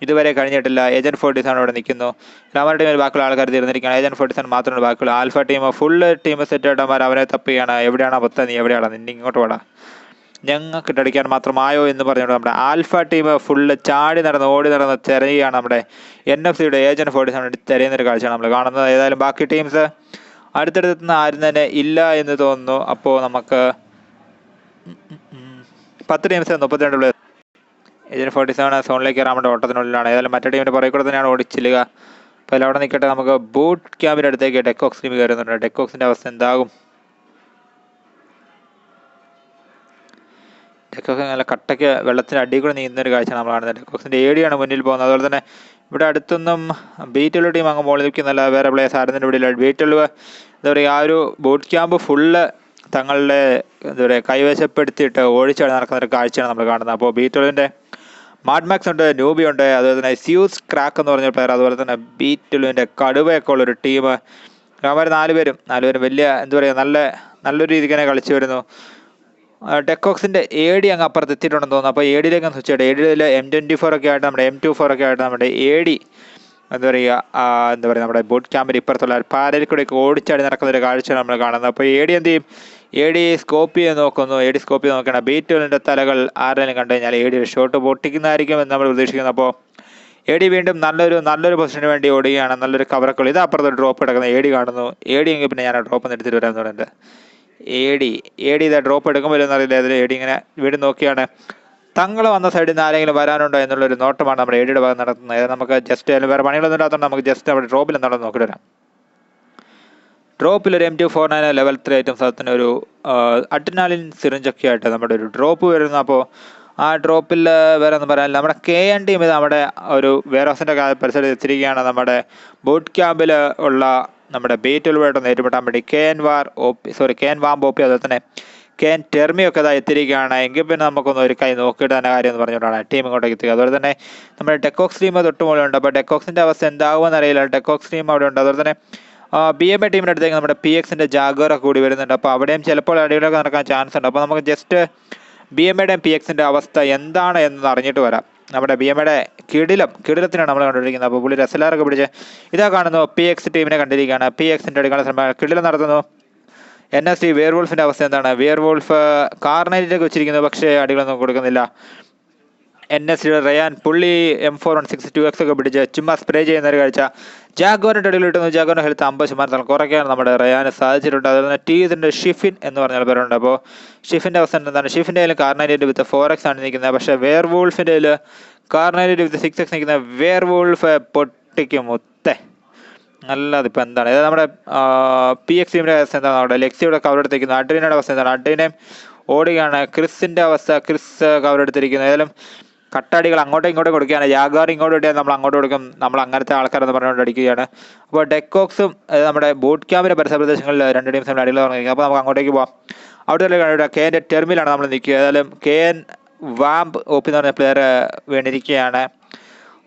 ഇതുവരെ കഴിഞ്ഞിട്ടില്ല. ഏജന്റ് 47 ഇവിടെ നിൽക്കുന്നു. രാമന്റെ ടീമിൽ ബാക്കിയുള്ള ആൾക്കാർ തീർന്നിരിക്കുകയാണ്. ഏജന്റ് 47 മാത്രമാണ് ബാക്കിയുള്ള. ആൽഫ ഫുള്ള് ടീം സെറ്റ് ആയിട്ടമാർ അവനെ തപ്പിയാണ്. എവിടെയാണ് പത്ത? നീ എവിടെയാണ്? നിന്നെ ഇങ്ങോട്ട് വേടാ, ഞങ്ങൾക്ക് അടിക്കാൻ മാത്രമായോ എന്ന് പറഞ്ഞുകൊണ്ട് നമ്മുടെ ആൽഫ ടീം ഫുള്ള് ചാടി ഓടി നടന്ന് തിരയുകയാണ്. നമ്മുടെ NFC ഏജന്റ് 47 തിരയുന്നൊരു കാഴ്ചയാണ് നമ്മൾ കാണുന്നത്. ഏതായാലും ബാക്കി ടീംസ് അടുത്തടുത്ത് ആരും തന്നെ ഇല്ല എന്ന് തോന്നുന്നു. അപ്പോൾ നമുക്ക് 10 ടീംസ് 32 പ്ലേയേഴ്സ്. ഏജന്റ് 47 സോണിലേക്ക് കയറാൻ ഓട്ടത്തിനുള്ളിലാണ്. ഏതായാലും മറ്റേ ടീമിൻ്റെ പുറകെ കൂടെ തന്നെയാണ് ഓടിച്ചില്ലുക. അപ്പോൾ എല്ലാം അവിടെ നിൽക്കട്ടെ. നമുക്ക് ബൂട്ട് ക്യാമ്പിൻ്റെ അടുത്തേക്ക് ഡെക്കോക്സ് ടീം കയറുന്നുണ്ട്. ഡെക്കോക്സിൻ്റെ അവസ്ഥ എന്താകും? ഡെക്കോക്സ് നല്ല കട്ടയ്ക്ക് വെള്ളത്തിൻ്റെ അടിയിൽ കൂടെ നീന്തുന്നൊരു കാഴ്ചയാണ് നമ്മൾ കാണുന്നത്. ഡെക്കോക്സിൻ്റെ AD ആണ് മുന്നിൽ പോകുന്നത്. അതുപോലെ തന്നെ ഇവിടെ അടുത്തൊന്നും ബീറ്റുള്ള ടീം അങ്ങ് മുകളിൽ നിൽക്കുന്നല്ല, വേറെ പ്ലേയേഴ്സ് ആയിരുന്നതിൻ്റെ ഇവിടെ ബീറ്റുള്ള എന്താ പറയുക, ആ ഒരു ബൂട്ട് ക്യാമ്പ് ഫുള്ള് തങ്ങളുടെ എന്താ പറയുക കൈവശപ്പെടുത്തിയിട്ട് ഓടിച്ചാടി നടക്കുന്ന ഒരു കാഴ്ചയാണ് നമ്മൾ കാണുന്നത്. അപ്പോൾ ബീറ്റുള്ളിൻ്റെ മാഡ്മാക്സ് ഉണ്ട്, ന്യൂബി ഉണ്ട്, അതുപോലെ തന്നെ സ്യൂസ് ക്രാക്ക് എന്ന് പറഞ്ഞ പ്ലെയർ, അതുപോലെ തന്നെ ബീറ്റുള്ളിൻ്റെ കടുവയൊക്കെ ഉള്ളൊരു ടീം. അവർ നാലുപേരും വലിയ എന്താ പറയുക നല്ലൊരു രീതിക്ക് തന്നെ കളിച്ചു വരുന്നു. ഡെക്കോക്സിൻ്റെ AD അങ്ങ് അപ്പുറത്ത് എത്തിയിട്ടുണ്ടെന്ന് തോന്നുന്നു. അപ്പോൾ ADയിലേക്ക് സ്വിച്ച് ചെയ്യട്ടെ. ADയിൽ M24 ഒക്കെ ആയിട്ട് നമ്മുടെ M24 ഒക്കെ ആയിട്ട് നമ്മുടെ AD എന്താ പറയുക നമ്മുടെ ബൂട്ട് ക്യാമ്പിൽ ഇപ്പുറത്തുള്ള പാരയിൽ കൂടെയൊക്കെ ഓടിച്ചാടി നടക്കുന്ന ഒരു കാഴ്ചയാണ് നമ്മൾ കാണുന്നത്. അപ്പോൾ AD എന്ത് ചെയ്യും? AD സ്കോപ്പ് ചെയ്ത് നോക്കുന്നു. AD സ്കോപ്പ് ചെയ്ത് നോക്കണം. ബീറ്റുകളിൻ്റെ തലകൾ ആരെങ്കിലും കണ്ടു കഴിഞ്ഞാൽ AD ഷോട്ട് പൊട്ടിക്കുന്നതായിരിക്കും എന്ന് നമ്മൾ പ്രതീക്ഷിക്കുന്നു. അപ്പോൾ AD വീണ്ടും നല്ലൊരു പൊസിഷന് വേണ്ടി ഓടുകയാണ്. നല്ലൊരു കവറൊക്കെ ഇത് അപ്പുറത്ത് ഡ്രോപ്പ് എടുക്കുന്ന AD കാണുന്നു. AD എങ്കിൽ പിന്നെ ഞാൻ ആ ഡ്രോപ്പ് എടുത്തിട്ട് വരാമെന്ന് പറയുന്നത്. AD ഇതാ ഡ്രോപ്പ് എടുക്കുമ്പോൾ എന്നറിയില്ല. അതിൽ AD ഇങ്ങനെ വീണ്ടും നോക്കിയാണ്. തങ്ങൾ വന്ന സൈഡിൽ നിന്ന് ആരെങ്കിലും വരാനുണ്ടോ എന്നുള്ളൊരു നോട്ടമാണ് നമ്മുടെ ADയുടെ ഭാഗം നടത്തുന്നത്. നമുക്ക് ജസ്റ്റ് അതിൽ വേറെ പണികളൊന്നും ഇല്ലാത്തതുകൊണ്ട് നമുക്ക് ജസ്റ്റ് അവിടെ ഡ്രോപ്പിൽ എന്താണെന്ന് നോക്കിയിട്ട് വരാം. ഡ്രോപ്പിൽ ഒരു M249 ലെവൽ 3 ഐറ്റംസ് അതിന് ഒരു അഡ്രിനാലിൻ സിറിഞ്ചൊക്കെ ആയിട്ട് നമ്മുടെ ഒരു ഡ്രോപ്പ് വരുന്നു. അപ്പോൾ ആ ഡ്രോപ്പിൽ വേറെ ഒന്നും പറയാനില്ല. നമ്മുടെ KN ടീം ഇത് നമ്മുടെ ഒരു വെയർ ഹൗസിൻ്റെ പരിസരത്ത് എത്തിയിരിക്കുകയാണ്. നമ്മുടെ ബൂട്ട് ക്യാമ്പിൽ ഉള്ള നമ്മുടെ ബീറ്റുകളുമായിട്ട് നേരിട്ടാൻ വേണ്ടി KN വാംബ് OP അതുപോലെ തന്നെ KN ടെർമിയൊക്കെ ഇതാ എത്തിയിരിക്കുകയാണ്. എങ്കിൽ പിന്നെ നമുക്കൊന്ന് ഒരു കൈ നോക്കിയിട്ട് തന്നെ കാര്യം എന്ന് പറഞ്ഞുകൊണ്ടാണ് ടീം ഇങ്ങോട്ടേക്ക് എത്തുക. അതുപോലെ തന്നെ നമ്മുടെ ഡെക്കോക്സ് ടീം തൊട്ടുമുള്ളുണ്ട്. അപ്പോൾ ഡെക്കോക്സിൻ്റെ അവസ്ഥ എന്താകുമെന്ന് അറിയില്ല. ഡെക്കോക്സ് ടീം അവിടെ ഉണ്ട്. അതുപോലെ തന്നെ BMA ടീമിൻ്റെ അടുത്തേക്ക് നമ്മുടെ PXൻ്റെ ജാഗോറൊക്കെ കൂടി വരുന്നുണ്ട്. അപ്പോൾ അവിടെയും ചിലപ്പോൾ അടികളൊക്കെ നടക്കാൻ ചാൻസ് ഉണ്ട്. അപ്പോൾ നമുക്ക് ജസ്റ്റ് BMAയുടെയും PXൻ്റെ അവസ്ഥ എന്താണ് എന്ന് അറിഞ്ഞിട്ട് വരാം. നമ്മുടെ BMAയുടെ കിടിലത്തിനാണ് നമ്മൾ കണ്ടുപിടിക്കുന്നത്. അപ്പോൾ പുള്ളി റെസലാറൊക്കെ പിടിച്ച് ഇതാ കാണുന്നു. PX ടീമിനെ കണ്ടിരിക്കുകയാണ്. PXൻ്റെ അടിക്കാനുള്ള ശ്രമം കിടിലം നടത്തുന്നു. NsD വെയർവോൾഫിൻ്റെ അവസ്ഥ എന്താണ്? വെയർവോൾഫ് കാർണൈറ്റിലേക്ക് വെച്ചിരിക്കുന്നു, പക്ഷേ അടികളൊന്നും കൊടുക്കുന്നില്ല. NsDയുടെ റയാൻ പുള്ളി M416 2X ഒക്കെ പിടിച്ച് ചുമ്മാ സ്പ്രേ ചെയ്യുന്ന ഒരു കാഴ്ച. ജാഗോറിൻ്റെ അടിയിൽ കിട്ടുന്നു. ജാഗോറിൻ്റെ ഹെൽത്ത് 50% കുറയ്ക്കാൻ നമ്മുടെ റയാന് സാധിച്ചിട്ടുണ്ട്. അതുപോലെ തന്നെ ടീസിൻ്റെ ഷിഫിൻ എന്ന് പറഞ്ഞ പേരുണ്ട്. അപ്പോൾ ഷിഫിൻ്റെ അവസ്ഥ എന്താണ്? ഷിഫിൻ്റെ കയ്യിൽ കാർണൈറ്റ് വിത്ത് 4X ആണ് നിൽക്കുന്നത്. പക്ഷേ വെയർവോൾഫിൻ്റെ കയ്യിൽ കാർണൈറ്റ് വിത്ത് 6X നിൽക്കുന്ന വെയർവോൾഫ് പൊട്ടിക്കും മുത്തേ നല്ലതിപ്പോൾ എന്താണ്? ഇത് നമ്മുടെ PX ടീമിൻ്റെ അവസ്ഥ എന്താണ്? നമ്മുടെ ലെക്സിയുടെ കവർ എടുത്തിരിക്കുന്നു. അഡ്രീനയുടെ അവസ്ഥ എന്താണ്? അഡ്രീനയും ഓടുകയാണ്. ക്രിസിൻ്റെ അവസ്ഥ കവർ എടുത്തിരിക്കുന്നു. ഏതായാലും കട്ടടികൾ അങ്ങോട്ടും ഇങ്ങോട്ടും കൊടുക്കുകയാണ്. ജാഗാർ ഇങ്ങോട്ട് കിട്ടിയാൽ നമ്മൾ അങ്ങോട്ട് കൊടുക്കും. നമ്മൾ അങ്ങനത്തെ ആൾക്കാരെന്ന് പറഞ്ഞുകൊണ്ട് അടിക്കുകയാണ്. അപ്പോൾ ഡെക്കോക്സും നമ്മുടെ ബൂട്ട് ക്യാമ്പിൻ്റെ പരിസര പ്രദേശങ്ങളിൽ 2 ടീംസ് നമ്മൾ അടികൾ പറഞ്ഞിരിക്കുന്നത്. അപ്പോൾ നമുക്ക് അങ്ങോട്ടേക്ക് പോകാം. അവിടെ KN ടെർമിലാണ് നമ്മൾ നിൽക്കുക. ഏതായാലും KN വാംബ് OP എന്ന് പറഞ്ഞ പ്ലെയർ വീണിരിക്കുകയാണ്.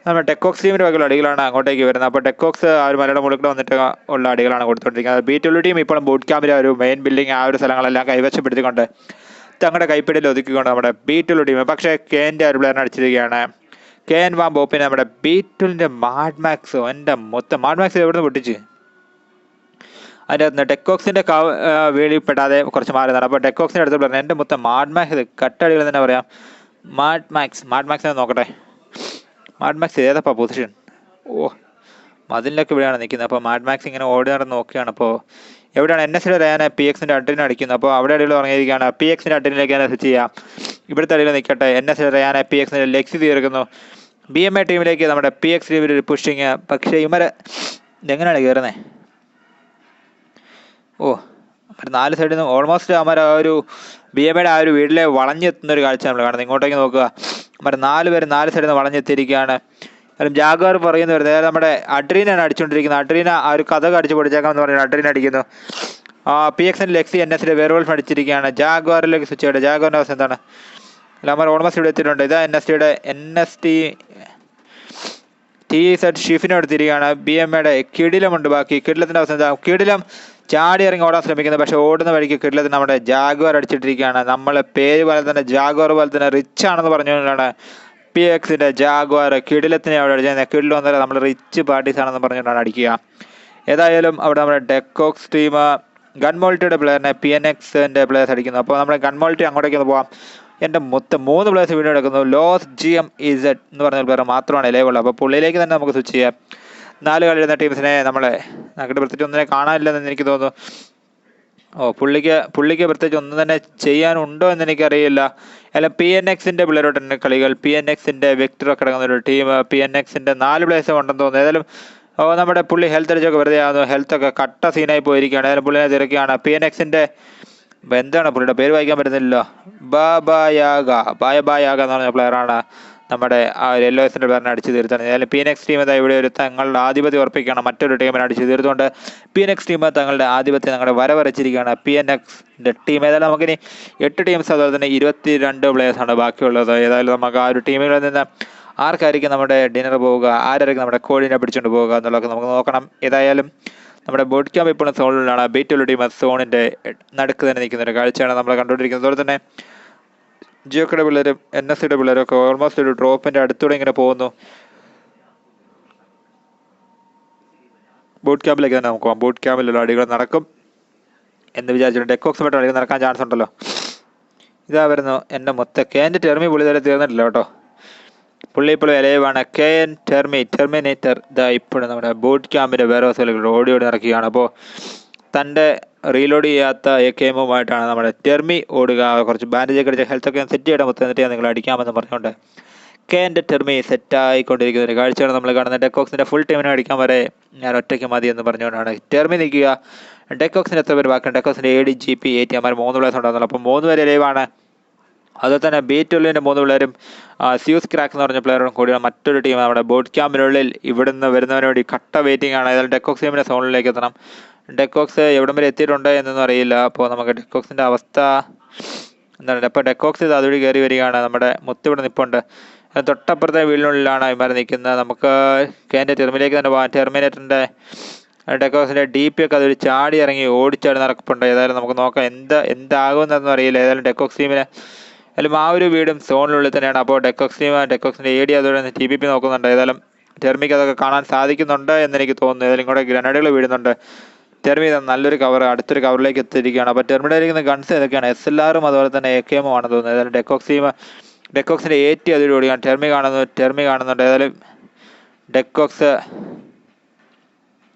നമ്മുടെ ഡെക്കോക്സ് ടീമിൻ്റെ വകയുള്ള അടികളാണ് അങ്ങോട്ടേക്ക് വരുന്നത്. അപ്പോൾ ഡെക്കോക്സ് ആ ഒരു മലയുടെ മുകളിൽ വന്നിട്ട് ഉള്ള അടികളാണ് കൊടുത്തുകൊണ്ടിരിക്കുന്നത്. ബീറ്റുള്ള ടീം ഇപ്പോഴും ബൂട്ട് ക്യാമ്പിലെ ഒരു മെയിൻ ബിൽഡിംഗ് ആ ഒരു സ്ഥലങ്ങളെല്ലാം കൈവശപ്പെടുത്തിക്കൊണ്ട് തങ്ങളുടെ കൈപ്പിടിയിൽ ഒതുക്കിക്കൊണ്ട് നമ്മുടെ ബീറ്റുള്ള ടീം പക്ഷേ KNൻ്റെ ഒരു പ്ലെയറിനെ അടിച്ചിരിക്കുകയാണ്. KN വാംബ് OP നമ്മുടെ ബീറ്റുലിൻ്റെ മാഡ്മാക്സ് എൻ്റെ മൊത്തം മാഡ്മാക്സ് എവിടെ നിന്ന് പൊട്ടിച്ച് അതിൻ്റെ അകത്ത് ടെക്കോക്സിൻ്റെ വീഴിൽപ്പെടാതെ കുറച്ച് മാറി നടക്കും. അപ്പോൾ ടെക്കോക്സിൻ്റെ അടുത്ത് പറഞ്ഞു എൻ്റെ മൊത്തം മാഡ്മാക്സ് കട്ടടികൾ തന്നെ പറയാം. മാഡ്മാക്സിനെ നോക്കട്ടെ. Mad Max ഏതപ്പാ position? ഓ, മതിലൊക്കെ ഇവിടെയാണ് നിൽക്കുന്നത്. അപ്പോൾ മാഡ്മാക്സ് ഇങ്ങനെ ഓടി നടന്ന് നോക്കുകയാണ്. അപ്പോൾ എവിടെയാണ് NSD റയാനെ PXൻ്റെ അഡ്രിനെ അടിക്കുന്നത്. അപ്പോൾ അവിടെ അടിയിൽ പറഞ്ഞിരിക്കുകയാണ് PXൻ്റെ അഡ്രിനിലേക്ക് തന്നെ സ്വിച്ച് ചെയ്യാം. ഇവിടുത്തെ അടിയിൽ നിൽക്കട്ടെ. NSD റയാനെ PXൻ്റെ ലെക്സി തീർക്കുന്നു. BMA ടീമിലേക്ക് നമ്മുടെ PX ടീമിൽ ഒരു പുഷിങ്. പക്ഷേ ഇവരെ ഇതെങ്ങനെയാണ് കയറുന്നത്? ഓ, അവർ 4 സൈഡിൽ നിന്ന് ഓൾമോസ്റ്റ് അവർ ആ ഒരു BMAയുടെ ആ ഒരു വീട്ടിലെ വളഞ്ഞെത്തുന്ന ഒരു കാഴ്ച നമ്മൾ കാണുന്നത്. ഇങ്ങോട്ടേക്ക് നോക്കുക, അവർ 4 പേര് 4 സൈഡിൽ നിന്ന് വളഞ്ഞെത്തിയിരിക്കുകയാണ്. അതും ജാഗ്വാർ പറയുന്നു വരുന്നത്, അതായത് നമ്മുടെ അഡ്രീനാണ് അടിച്ചുകൊണ്ടിരിക്കുന്നത്. അഡ്രീന ആ ഒരു കഥ അടിച്ച് പൊടിച്ചേക്കാമെന്ന് പറയുന്നത് അഡ്രീന അടിക്കുന്നു. PXൻ്റെ ലെക്സി NSD വേർവോൾഫ് അടിച്ചിരിക്കുകയാണ്. ജാഗ്വാറിലേക്ക് സ്വിച്ച് ചെയ്യട്ടെ. ജാഗ്വാറിൻ്റെ അവസ്ഥ എന്താണ്? അല്ല, നമ്മൾ ഓൾമോസ്റ്റ് ഇവിടെ എത്തിയിട്ടുണ്ട്. ഇതാ NSD TZ ഷിഫിനെ എടുത്തിരിക്കുകയാണ്. BMAയുടെ കിടിലമുണ്ട്. ബാക്കി കിടിലത്തിൻ്റെ അവസ്ഥ എന്താ? കിടിലം ചാടി ഇറങ്ങി ഓടാൻ ശ്രമിക്കുന്നത്. പക്ഷേ ഓടുന്ന വഴിക്ക് കിടിലത്തിന് നമ്മുടെ ജാഗ്വാർ അടിച്ചിട്ടിരിക്കുകയാണ്. നമ്മൾ പേര് പോലെ തന്നെ ജാഗ്വാർ പോലെ തന്നെ റിച്ച് ആണെന്ന് പറഞ്ഞുകൊണ്ടാണ് PXൻ്റെ ജാഗ്വാർ കിടിലത്തിനെ അവിടെ അടിച്ചത്. കിടിലം എന്നല്ല, നമ്മൾ റിച്ച് പാർട്ടീസ് ആണെന്ന് പറഞ്ഞുകൊണ്ടാണ് അടിക്കുക. ഏതായാലും അവിടെ നമ്മുടെ ഡെക്കോക്സ് ടീം ഗൺമോൾട്ടിയുടെ പ്ലെയറിനെ PNXൻ്റെ പ്ലെയേഴ്സ് അടിക്കുന്നു. അപ്പോൾ നമ്മുടെ ഗൺമോൾട്ടി അങ്ങോട്ടേക്ക് ഒന്ന് പോകാം. എൻ്റെ മൊത്തം 3 പ്ലേയേഴ്സ് വീഡിയോ എടുക്കുന്നു. ലോസ് GMEZ എന്ന് പറഞ്ഞ പ്ലെയർ മാത്രമാണ് ഇലവുള്ളത്. അപ്പോൾ പുള്ളിയിലേക്ക് തന്നെ നമുക്ക് സ്വിച്ച് ചെയ്യാം. 4 കളിയുന്ന ടീംസിനെ നമ്മളെ നമുക്ക് പ്രത്യേകിച്ച് ഒന്നിനെ കാണാനില്ലെന്ന് എനിക്ക് തോന്നുന്നു. പുള്ളിക്ക് പ്രത്യേകിച്ച് ഒന്നും തന്നെ ചെയ്യാനുണ്ടോ എന്ന് എനിക്കറിയില്ല. അല്ല, PNXൻ്റെ പിള്ളേരോട്ട് കളികൾ. PNXൻ്റെ വെക്ടറൊക്കെ കിടക്കുന്ന ഒരു ടീം. PNXൻ്റെ 4 പ്ലേയേഴ്സ് ഉണ്ടെന്ന് തോന്നുന്നു. ഏതായാലും നമ്മുടെ പുള്ളി ഹെൽത്ത് അടിച്ചൊക്കെ വെറുതെ ആകുന്നു. ഹെൽത്തൊക്കെ കട്ട സീനായി പോയിരിക്കുകയാണ്. ഏതായാലും പുള്ളിനെ തിരക്കുകയാണ്. PNXൻ്റെ എന്താണ് പുള്ളിയുടെ പേര് വായിക്കാൻ പറ്റുന്നില്ലല്ലോ. ബാബായാഗ എന്ന് പറഞ്ഞ പ്ലെയറാണ് നമ്മുടെ ആ LOSൻ്റെ പ്ലെയറിനെ അടിച്ചു തീർത്താണ്. ഏതായാലും PNX ടീം ഇവിടെ ഒരു തങ്ങളുടെ ആധിപത്യം ഉറപ്പിക്കുകയാണ്. മറ്റൊരു ടീമിനെ അടിച്ചു തീർത്തുകൊണ്ട് PNX ടീം തങ്ങളുടെ ആധിപത്യം ഞങ്ങളുടെ വരവരച്ചിരിക്കുകയാണ്. PNXൻ്റെ ടീം ഏതായാലും നമുക്കിനി 8 ടീംസ്, അതുപോലെ തന്നെ 22 പ്ലേയേഴ്സാണ് ബാക്കിയുള്ളത്. ഏതായാലും നമുക്ക് ആ ഒരു ടീമുകളിൽ നിന്ന് ആർക്കായിരിക്കും നമ്മുടെ ഡിന്നർ പോവുക, ആരായിരിക്കും നമ്മുടെ കോഴിനെ പിടിച്ചുകൊണ്ട് പോവുക എന്നുള്ളതൊക്കെ നമുക്ക് നോക്കണം. ഏതായാലും നമ്മുടെ ബോട്ട് ക്യാമ്പ് ഇപ്പോഴും സോണിലാണ്. ബീറ്റുള്ള ടീം സോണിൻ്റെ നടുക്ക് തന്നെ നിൽക്കുന്ന ഒരു കാഴ്ചയാണ് നമ്മൾ കണ്ടുകൊണ്ടിരിക്കുന്നത്. അതുപോലെ തന്നെ ജിയോക്കയുടെ പിള്ളേരും NSCയുടെ പിള്ളേരും ഒക്കെ ഓൾമോസ്റ്റ് ഒരു ഡ്രോപ്പിൻ്റെ അടുത്തൂടെ ഇങ്ങനെ പോകുന്നു. ബോട്ട് ക്യാമ്പിലേക്ക് തന്നെ നമുക്ക് പോകാം. ബോട്ട് ക്യാമ്പിലുള്ള അടികൾ നടക്കും എന്ന് വിചാരിച്ചിട്ടുണ്ട്. ഡെക്കോക്സുമായിട്ട് അടികൾ നടക്കാൻ ചാൻസ് ഉണ്ടല്ലോ. ഇതാ വരുന്നു എൻ്റെ മൊത്തം KN ടെർമി. പുള്ളി തരെ തീർന്നിട്ടില്ല കേട്ടോ. പുള്ളി ഇപ്പോഴും എലൈവാണ്. KN ടെർമിനേറ്റർ ഇതാ ഇപ്പോഴും നമ്മുടെ ബോട്ട് ക്യാമ്പിൻ്റെ വേറെ ഹൗസുകളിൽ ഓടി നടക്കുകയാണ്. അപ്പോൾ തൻ്റെ റീലോഡ് ചെയ്യാത്ത AKMുമായിട്ടാണ് നമ്മുടെ ടെർമി ഓടുക. കുറച്ച് ബാൻഡേജൊക്കെ അടിച്ച ഹെൽത്തൊക്കെ സെറ്റ് ചെയ്യണം. എന്നിട്ട് നിങ്ങൾ അടിക്കാമെന്ന് പറഞ്ഞുകൊണ്ട് KNൻ്റെ ടെർമി സെറ്റായിക്കൊണ്ടിരിക്കുന്ന ഒരു കാഴ്ചയാണ് നമ്മൾ കാണുന്നത്. ഡെക്കോക്സിൻ്റെ ഫുൾ ടീമിനെ അടിക്കാൻ വരെ ഞാൻ ഒറ്റയ്ക്ക് മതി എന്ന് പറഞ്ഞുകൊണ്ടാണ് ടെർമി നിൽക്കുക. ഡെക്കോക്സിന് എത്ര പേര് ബാക്കിയുണ്ട്? ഡെക്കോക്സിൻ്റെ AD GP AT അമാർ 3 പ്ലേയേഴ്സ് ഉണ്ടാകുന്നുള്ളൂ. അപ്പോൾ 3 പേര് ലൈവാണ്. അതുപോലെ തന്നെ B12ൻ്റെ 3 പിള്ളേരും സ്യൂസ് ക്രാക്ക് എന്ന് പറഞ്ഞ പ്ലെയറും കൂടിയാണ് മറ്റൊരു ടീം. നമ്മുടെ ബോട്ട് ക്യാമ്പിനുള്ളിൽ ഇവിടുന്ന് വരുന്നതിന് വേണ്ടി കട്ട വെയിറ്റിംഗ് ആണ്. ഏതായാലും ഡെക്കോക്സ് ടീമിൻ്റെ സോണിലേക്ക് എത്തണം. ഡെക്കോക്സ് എവിടം വരെ എത്തിയിട്ടുണ്ട് എന്നൊന്നും അറിയില്ല. അപ്പോൾ നമുക്ക് ഡെക്കോക്സിൻ്റെ അവസ്ഥ എന്താണ്? അപ്പോൾ ഡെക്കോക്സ് ഇത് അതുവഴി കയറി വരികയാണ്. നമ്മുടെ ഇവിടെ നിൽപ്പുണ്ട്. തൊട്ടപ്പുറത്തെ വീടിനുള്ളിലാണ് ഇവർ നിൽക്കുന്നത്. നമുക്ക് KNൻ്റെ ടെർമിലേക്ക് തന്നെ പോകാം. ടെർമിനേറ്ററിൻ്റെ ഡെക്കോക്സിൻ്റെ DP ഒക്കെ അതൊരു ചാടി ഇറങ്ങി ഓടിച്ചാടി നടക്കുന്നുണ്ട്. ഏതായാലും നമുക്ക് നോക്കാം എന്താകുമെന്നൊന്നും അറിയില്ല. ഏതായാലും ഡെക്കോക്സ് ടീമിന് അതിലും ആ ഒരു വീടും സോണിനുള്ളിൽ തന്നെയാണ്. അപ്പോൾ ഡെക്കോക്സിൻ്റെ AD അതുപോലെ തന്നെ TPP നോക്കുന്നുണ്ട്. ഏതായാലും ടെർമിക്ക് അതൊക്കെ കാണാൻ സാധിക്കുന്നുണ്ട് എന്നെനിക്ക് തോന്നുന്നു. ഏതായാലും ഇങ്ങോട്ട് ഗ്രനേഡുകൾ വീഴുന്നുണ്ട്. ടെർമി നല്ലൊരു കവർ അടുത്തൊരു കവറിലേക്ക് എത്തിയിരിക്കുകയാണ്. അപ്പോൾ ടെർമിയുടെ ഇരിക്കുന്ന ഗൺസ് ഏതൊക്കെയാണ്? SLRും അതുപോലെ തന്നെ AKMും ആണെന്ന് തോന്നുന്നത്. ഏതായാലും ഡെക്കോക്സിൻ്റെ AT അതിലൂടെ ഓടിയാണ്. ടെർമി കാണുന്നുണ്ട്. ഏതായാലും ഡെക്കോക്സ്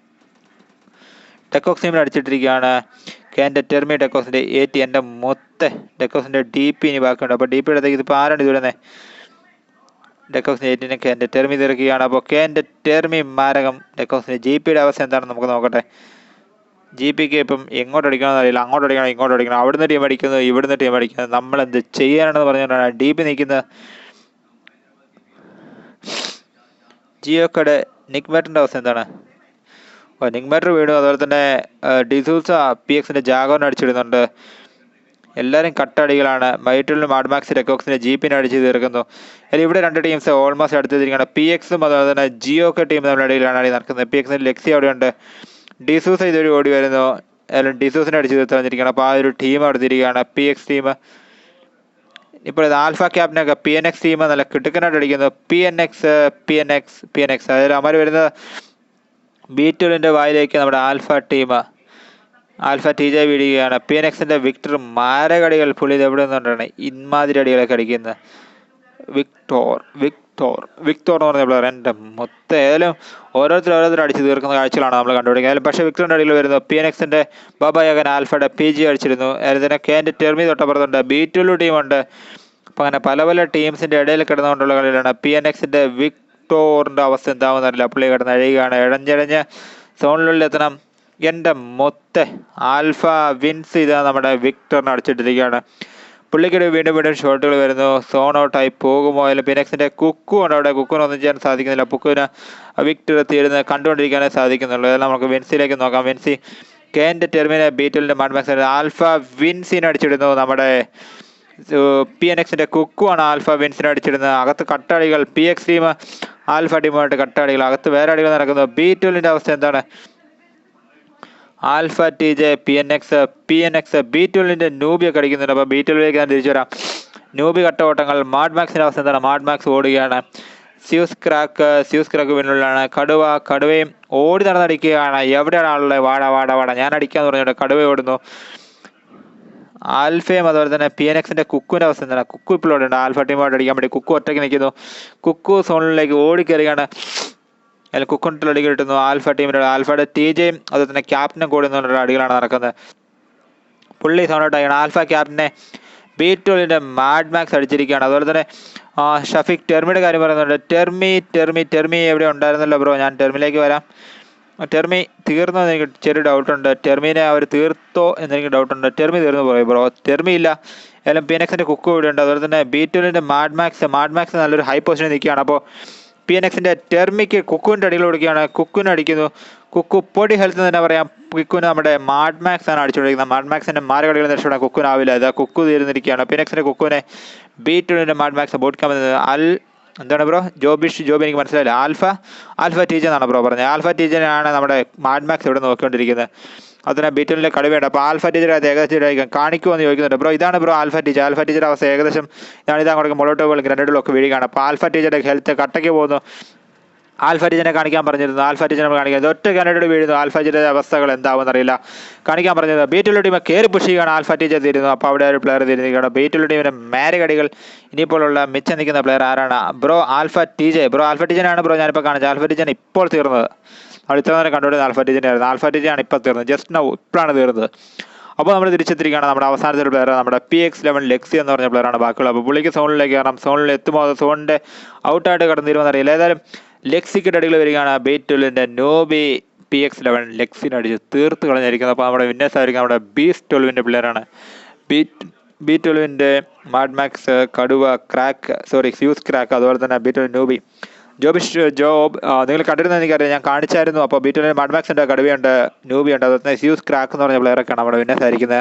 ടീമിനെ അടിച്ചിട്ടിരിക്കുകയാണ്. KNൻ്റെ ടെർമി ഡെക്കോക്സിൻ്റെ AT എൻ്റെ മൊത്തം ഡെക്കോക്സിൻ്റെ DP ഇനി ബാക്കിയുണ്ട്. അപ്പോൾ DP എടുത്തേക്ക് ഇതിപ്പോൾ ആരാണ് ഇതുവരെ? ഡെക്കോക്സിൻ്റെ ATനെ KNൻ്റെ ടെർമി തീർക്കുകയാണ്. അപ്പോൾ KNൻ്റെ ടെർമി മാരകം. ഡെക്കോക്സിൻ്റെ GPയുടെ അവസ്ഥ എന്താണെന്ന് നമുക്ക് നോക്കട്ടെ. GPക്ക് ഇപ്പം എങ്ങോട്ട് അടിക്കണമെന്ന് അറിയില്ല. അങ്ങോട്ട് അടിക്കണം, ഇങ്ങോട്ട് അടിക്കണം. അവിടുന്ന് ടീം അടിക്കുന്നു, ഇവിടുന്ന് ടീം അടിക്കുന്നത്. നമ്മളെന്ത് ചെയ്യാനാണെന്ന് പറഞ്ഞുകൊണ്ടാണ് DP നിൽക്കുന്നത്. ജിയോക്കയുടെ നിക്മാറ്ററിൻ്റെ അവസ്ഥ എന്താണ്? നിക്മാറ്റർ വീണു. അതുപോലെ തന്നെ ഡിസൂസ PXൻ്റെ ജാഗോറിനെ അടിച്ചിടുന്നുണ്ട്. എല്ലാവരും കട്ടടികളാണ്. മൈറ്റിലും മാഡ്മാക്സ് ഡെക്കോക്സിൻ്റെ GPനെ അടിച്ച് തീർക്കുന്നു. അതിൽ ഇവിടെ 2 ടീംസ് ഓൾമോസ്റ്റ് അടുത്തിരിക്കുകയാണ്. PXും അതുപോലെ തന്നെ ജിയോക്കെ ടീം തമ്മിലുള്ള ഇടയിലാണ് അടി നടക്കുന്നത്. PXൻ്റെ ലെക്സി അവിടെയുണ്ട്. ഡിസൂസ ഇതൊരു ഓടി വരുന്നു. അല്ലെങ്കിൽ ഡിസൂസിനെ അടിച്ച് തീർത്തിരിക്കുകയാണ്. അപ്പോൾ ആ ഒരു ടീം അവിടെ തിരികെയാണ്. PX ടീം ഇപ്പോൾ ഇത് ആൽഫ ക്യാപ്റ്റനൊക്കെ PNX ടീം നല്ല കിട്ടുക്കനായിട്ട് അടിക്കുന്നു. PNX അതായത് അമർ വരുന്നത് B12ൻ്റെ വായിലേക്ക് നമ്മുടെ alpha team alpha T J വീഴുകയാണ്. PNXന്റെ വിക്ടർ മാരകടികൾ. പുള്ളി ഇത് എവിടെ നിന്നുകൊണ്ടാണ് ഇമാതിരി അടികളൊക്കെ അടിക്കുന്നത്? വിക്ടോർ എന്ന് പറഞ്ഞ പ്ലെയർ. എൻ്റെ മൊത്തം ഏതായാലും ഓരോരുത്തർ അടിച്ച് തീർക്കുന്ന കാഴ്ചകളാണ് നമ്മൾ കണ്ടുപിടിക്കുന്നത്. പക്ഷേ വിക്ടറിൻ്റെ അടിയിൽ വരുന്നു PNXന്റെ ബാബായകൻ ആൽഫയുടെ PG അടിച്ചിരുന്നു. അതിന് KNന്റെ ടെർമി തൊട്ടപ്പുറത്തുണ്ട്. B2 ടീമുണ്ട്. അപ്പം അങ്ങനെ പല പല ടീംസിൻ്റെ ഇടയിൽ കിടന്നുകൊണ്ടുള്ള കളിയിലാണ്. PNXന്റെ വിക്ടോറിൻ്റെ അവസ്ഥ എന്താവുന്നറിയില്ല. പുള്ളി കിടന്ന് അഴിയുകയാണ്. ഇഴഞ്ഞിഴഞ്ഞ് സോണിനുള്ളിലെത്തണം. എൻ്റെ ആൽഫ വിൻസ് ഇതാ നമ്മുടെ വിക്ടറിനെ അടിച്ചിട്ടിരിക്കുകയാണ്. പുള്ളിക്കിടെ വീണ്ടും ഷോട്ടുകൾ വരുന്നു. സോൺ ഔട്ടായി പോകുമോ? അതിൽ PNXന്റെ കുക്കു ഉണ്ട് അവിടെ. കുക്കുവിന് ഒന്നും ചെയ്യാൻ സാധിക്കുന്നില്ല. കുക്കുവിന് വിക്ടർ എത്തിയിരുന്ന് കണ്ടുകൊണ്ടിരിക്കാനേ സാധിക്കുന്നുള്ളൂ. അതെല്ലാം നമുക്ക് വിൻസിലേക്ക് നോക്കാം. വിൻസി KNന്റെ ടെർമിനെ B2 മാഡ്മാക്സ് ആൽഫ വിൻസിനെ അടിച്ചിടുന്നു. നമ്മുടെ PNXന്റെ കുക്കു ആണ് ആൽഫ വിൻസിനെ അടിച്ചിടുന്നത്. അകത്ത് കട്ടടികൾ. PX ടീം ആൽഫ ടീമുമായിട്ട് കട്ടടികൾ. അകത്ത് വേറെ അടികൾ നടക്കുന്നു. B2 അവസ്ഥ എന്താണ്? Alpha T J PNX B2 നൂബിയൊക്കെ അടിക്കുന്നുണ്ട്. അപ്പോൾ B2 ഞാൻ തിരിച്ചു വരാം. നൂബി കട്ടോട്ടങ്ങൾ. മാഡ്മാക്സിൻ്റെ അവസ്ഥ എന്താണ്? മാഡ്മാക്സ് ഓടുകയാണ്. സ്യൂസ് ക്രാക്ക് പിന്നിലാണ്. കടുവയും ഓടി നടന്നടിക്കുകയാണ്. എവിടെയാണ് ആളുള്ളത്? വാട ഞാൻ അടിക്കാന്ന് പറഞ്ഞിട്ട് കടുവ ഓടുന്നു. ആൽഫയും അതുപോലെ തന്നെ PNXന്റെ കുക്കുവിൻ്റെ അവസ്ഥ എന്താണ്? കുക്കു ഇപ്പോൾ ഓടുന്നുണ്ട്. ആൽഫ ടീമായിട്ട് അടിക്കാൻ വേണ്ടി കുക്കു ഒറ്റയ്ക്ക് നിൽക്കുന്നു. കുക്കു സോണിലേക്ക് ഓടിക്കയറുകയാണ്. അതിൽ കുക്കുണ്ടിൽ അടികൾ കിട്ടുന്നു. ആൽഫ ടീമിൻ്റെ ആൽഫയുടെ TJയും അതുപോലെ തന്നെ ക്യാപ്റ്റനും കൂടി നിന്നുള്ള അടികളാണ് നടക്കുന്നത്. പുള്ളി സൗണ്ടായിട്ടാണ് ആൽഫ ക്യാപ്റ്റനെ B2 മാഡ്മാക്സ് അടിച്ചിരിക്കുകയാണ്. അതുപോലെ തന്നെ ഷഫീഖ് ടെർമിയുടെ കാര്യം പറയുന്നുണ്ട്. ടെർമി എവിടെ ഉണ്ടായിരുന്നല്ലോ ബ്രോ? ഞാൻ ടെർമിലേക്ക് വരാം. ടെർമി തീർന്നോ എന്ന് എനിക്ക് ചെറിയ ഡൗട്ടുണ്ട്. ടെർമിനെ അവർ തീർത്തോ എന്നെനിക്ക് ഡൗട്ടുണ്ട്. ടെർമി തീർന്നു പോയി ബ്രോ. ടെർമി ഇല്ല. ഏതായാലും PNXന്റെ കുക്കു ഇവിടെ ഉണ്ട്. അതുപോലെ തന്നെ B2 മാഡ്മാക്സ് നല്ലൊരു ഹൈ പൊസിഷനിൽ നിൽക്കുകയാണ്. അപ്പോൾ PNXന്റെ ടെർമിക്ക് കുക്കുവിൻ്റെ അടിയിൽ കൊടുക്കുകയാണ്. കുക്കുവിനെ അടിക്കുന്നു. കുക്കു പൊടി ഹെൽത്ത് തന്നെ പറയാം. കുക്കുവിന് നമ്മുടെ മാഡ്മാക്സ് ആണ് അടിച്ചുകൊണ്ടിരിക്കുന്നത്. മാഡ്മാക്സിൻ്റെ മാരകടികൾ രക്ഷപ്പെടാൻ കുക്കുവിനാവില്ല. ഇതാ കുക്കു തീർന്നിരിക്കുകയാണ്. PNXന്റെ കുക്കുവിനെ B2 മാഡ്മാക്സ് ബോട്ട് ക്യാമ്പ് എന്താണ് ബ്രോ? ജോബി എനിക്ക് മനസ്സിലായില്ല. ആൽഫ TJ എന്നാണ് ബ്രോ പറഞ്ഞത്. ആൽഫ TJനാണ് നമ്മുടെ മാഡ്മാക്സ് ഇവിടെ നോക്കിക്കൊണ്ടിരിക്കുന്നത്. അതിനെ B2 കടുവയുണ്ട്. അപ്പോൾ ആൽഫ TJ ഏകദേശം കാണിക്കുമെന്ന് ചോദിക്കുന്നുണ്ട്. ബ്രോ ഇതാണ് ബ്രോ ആൽഫ TJ അവസ്ഥ ഏകദേശം ഇതാ അങ്ങോട്ട് മൊളോട്ടോകൾ ഗ്രനേഡുകളൊക്കെ വീഴുകയാണ്. അപ്പോൾ ആൽഫ TJയുടെ ഹെൽത്ത് കട്ടയ്ക്ക് പോകുന്നു. ആൽഫ TJനെ കാണിക്കാൻ പറഞ്ഞിരുന്നു. ആൽഫ TJ നമ്മൾ കാണിക്കുന്നത് ഒറ്റ ഗ്രനേഡ് വീഴുന്നു. ആൽഫ TJയുടെ അവസ്ഥകൾ എന്താവുമെന്ന് അറിയില്ല. കാണിക്കാൻ പറഞ്ഞത് B2 ടീം കയറി പുഷ് ചെയ്യുകയാണ്. ആൽഫ TJ തീരുന്നു. അപ്പോൾ അവിടെ ഒരു പ്ലെയർ തീരുന്നിരിക്കുകയാണ്. B2 ടീമിൻ്റെ മാരകടികൾ. ഇനിയിപ്പോഴുള്ള മിച്ചം നിൽക്കുന്ന പ്ലെയർ ആരാണ് ബ്രോ? ആൽഫ TJ ആണ് ബ്രോ ഞാനിപ്പോൾ കാണിച്ചത്. ആൽഫ TJ ഇപ്പോൾ തീർന്നത്. അവിടെ ഇത്ര നേരം കണ്ടുപിടിക്കുന്നത് ആൽഫ TJ ആയിരുന്നു. ആൽഫ TJ ആണ് ഇപ്പോൾ തീർന്നത്. ഇപ്പോഴാണ് തീർന്നത്. അപ്പോൾ നമ്മൾ തിരിച്ചെത്തിരിക്കുകയാണ്. നമ്മുടെ അവസാനത്തെ ഒരു പ്ലെയർ നമ്മുടെ PX11 ലെക്സി എന്ന് പറഞ്ഞ പ്ലെയറാണ് ബാക്കിയുള്ളത്. അപ്പോൾ പുള്ളിക്ക് സോണിലേക്ക് കയറാം. സോണിൽ എത്തുമോ? സോണിൻ്റെ ഔട്ടായിട്ട് കടന്നു തീരുമെന്ന് അറിയില്ല. ഏതായാലും ലെക്സിക്കിൻ്റെ അടികൾ വരികയാണ്. B2 നോബി PX11 ലെക്സിനെ അടിച്ച് തീർത്ത് കളഞ്ഞിരിക്കുന്നത്. അപ്പോൾ നമ്മുടെ വിന്നേഴ്സ് ആയിരിക്കും നമ്മുടെ B12 പ്ലെയറാണ്. B12 മാഡ്മാക്സ്, കടുവ, സ്യൂസ് ക്രാക്ക്, അതുപോലെ തന്നെ B2 നോബി ജോബ് നിങ്ങൾ കണ്ടിരുന്നത് എനിക്കറിയാം. ഞാൻ കാണിച്ചായിരുന്നു. അപ്പോൾ B2 മാഡ്മാക്സിൻ്റെ കടുവയുണ്ട്, നൂബിയുണ്ട്, അതുപോലെ തന്നെ സ്യൂസ് ക്രാക്ക് എന്ന് പറഞ്ഞ പ്ലെയറൊക്കെയാണ് നമ്മുടെ വിന്നേഴ്സ് ആയിരിക്കുന്നത്.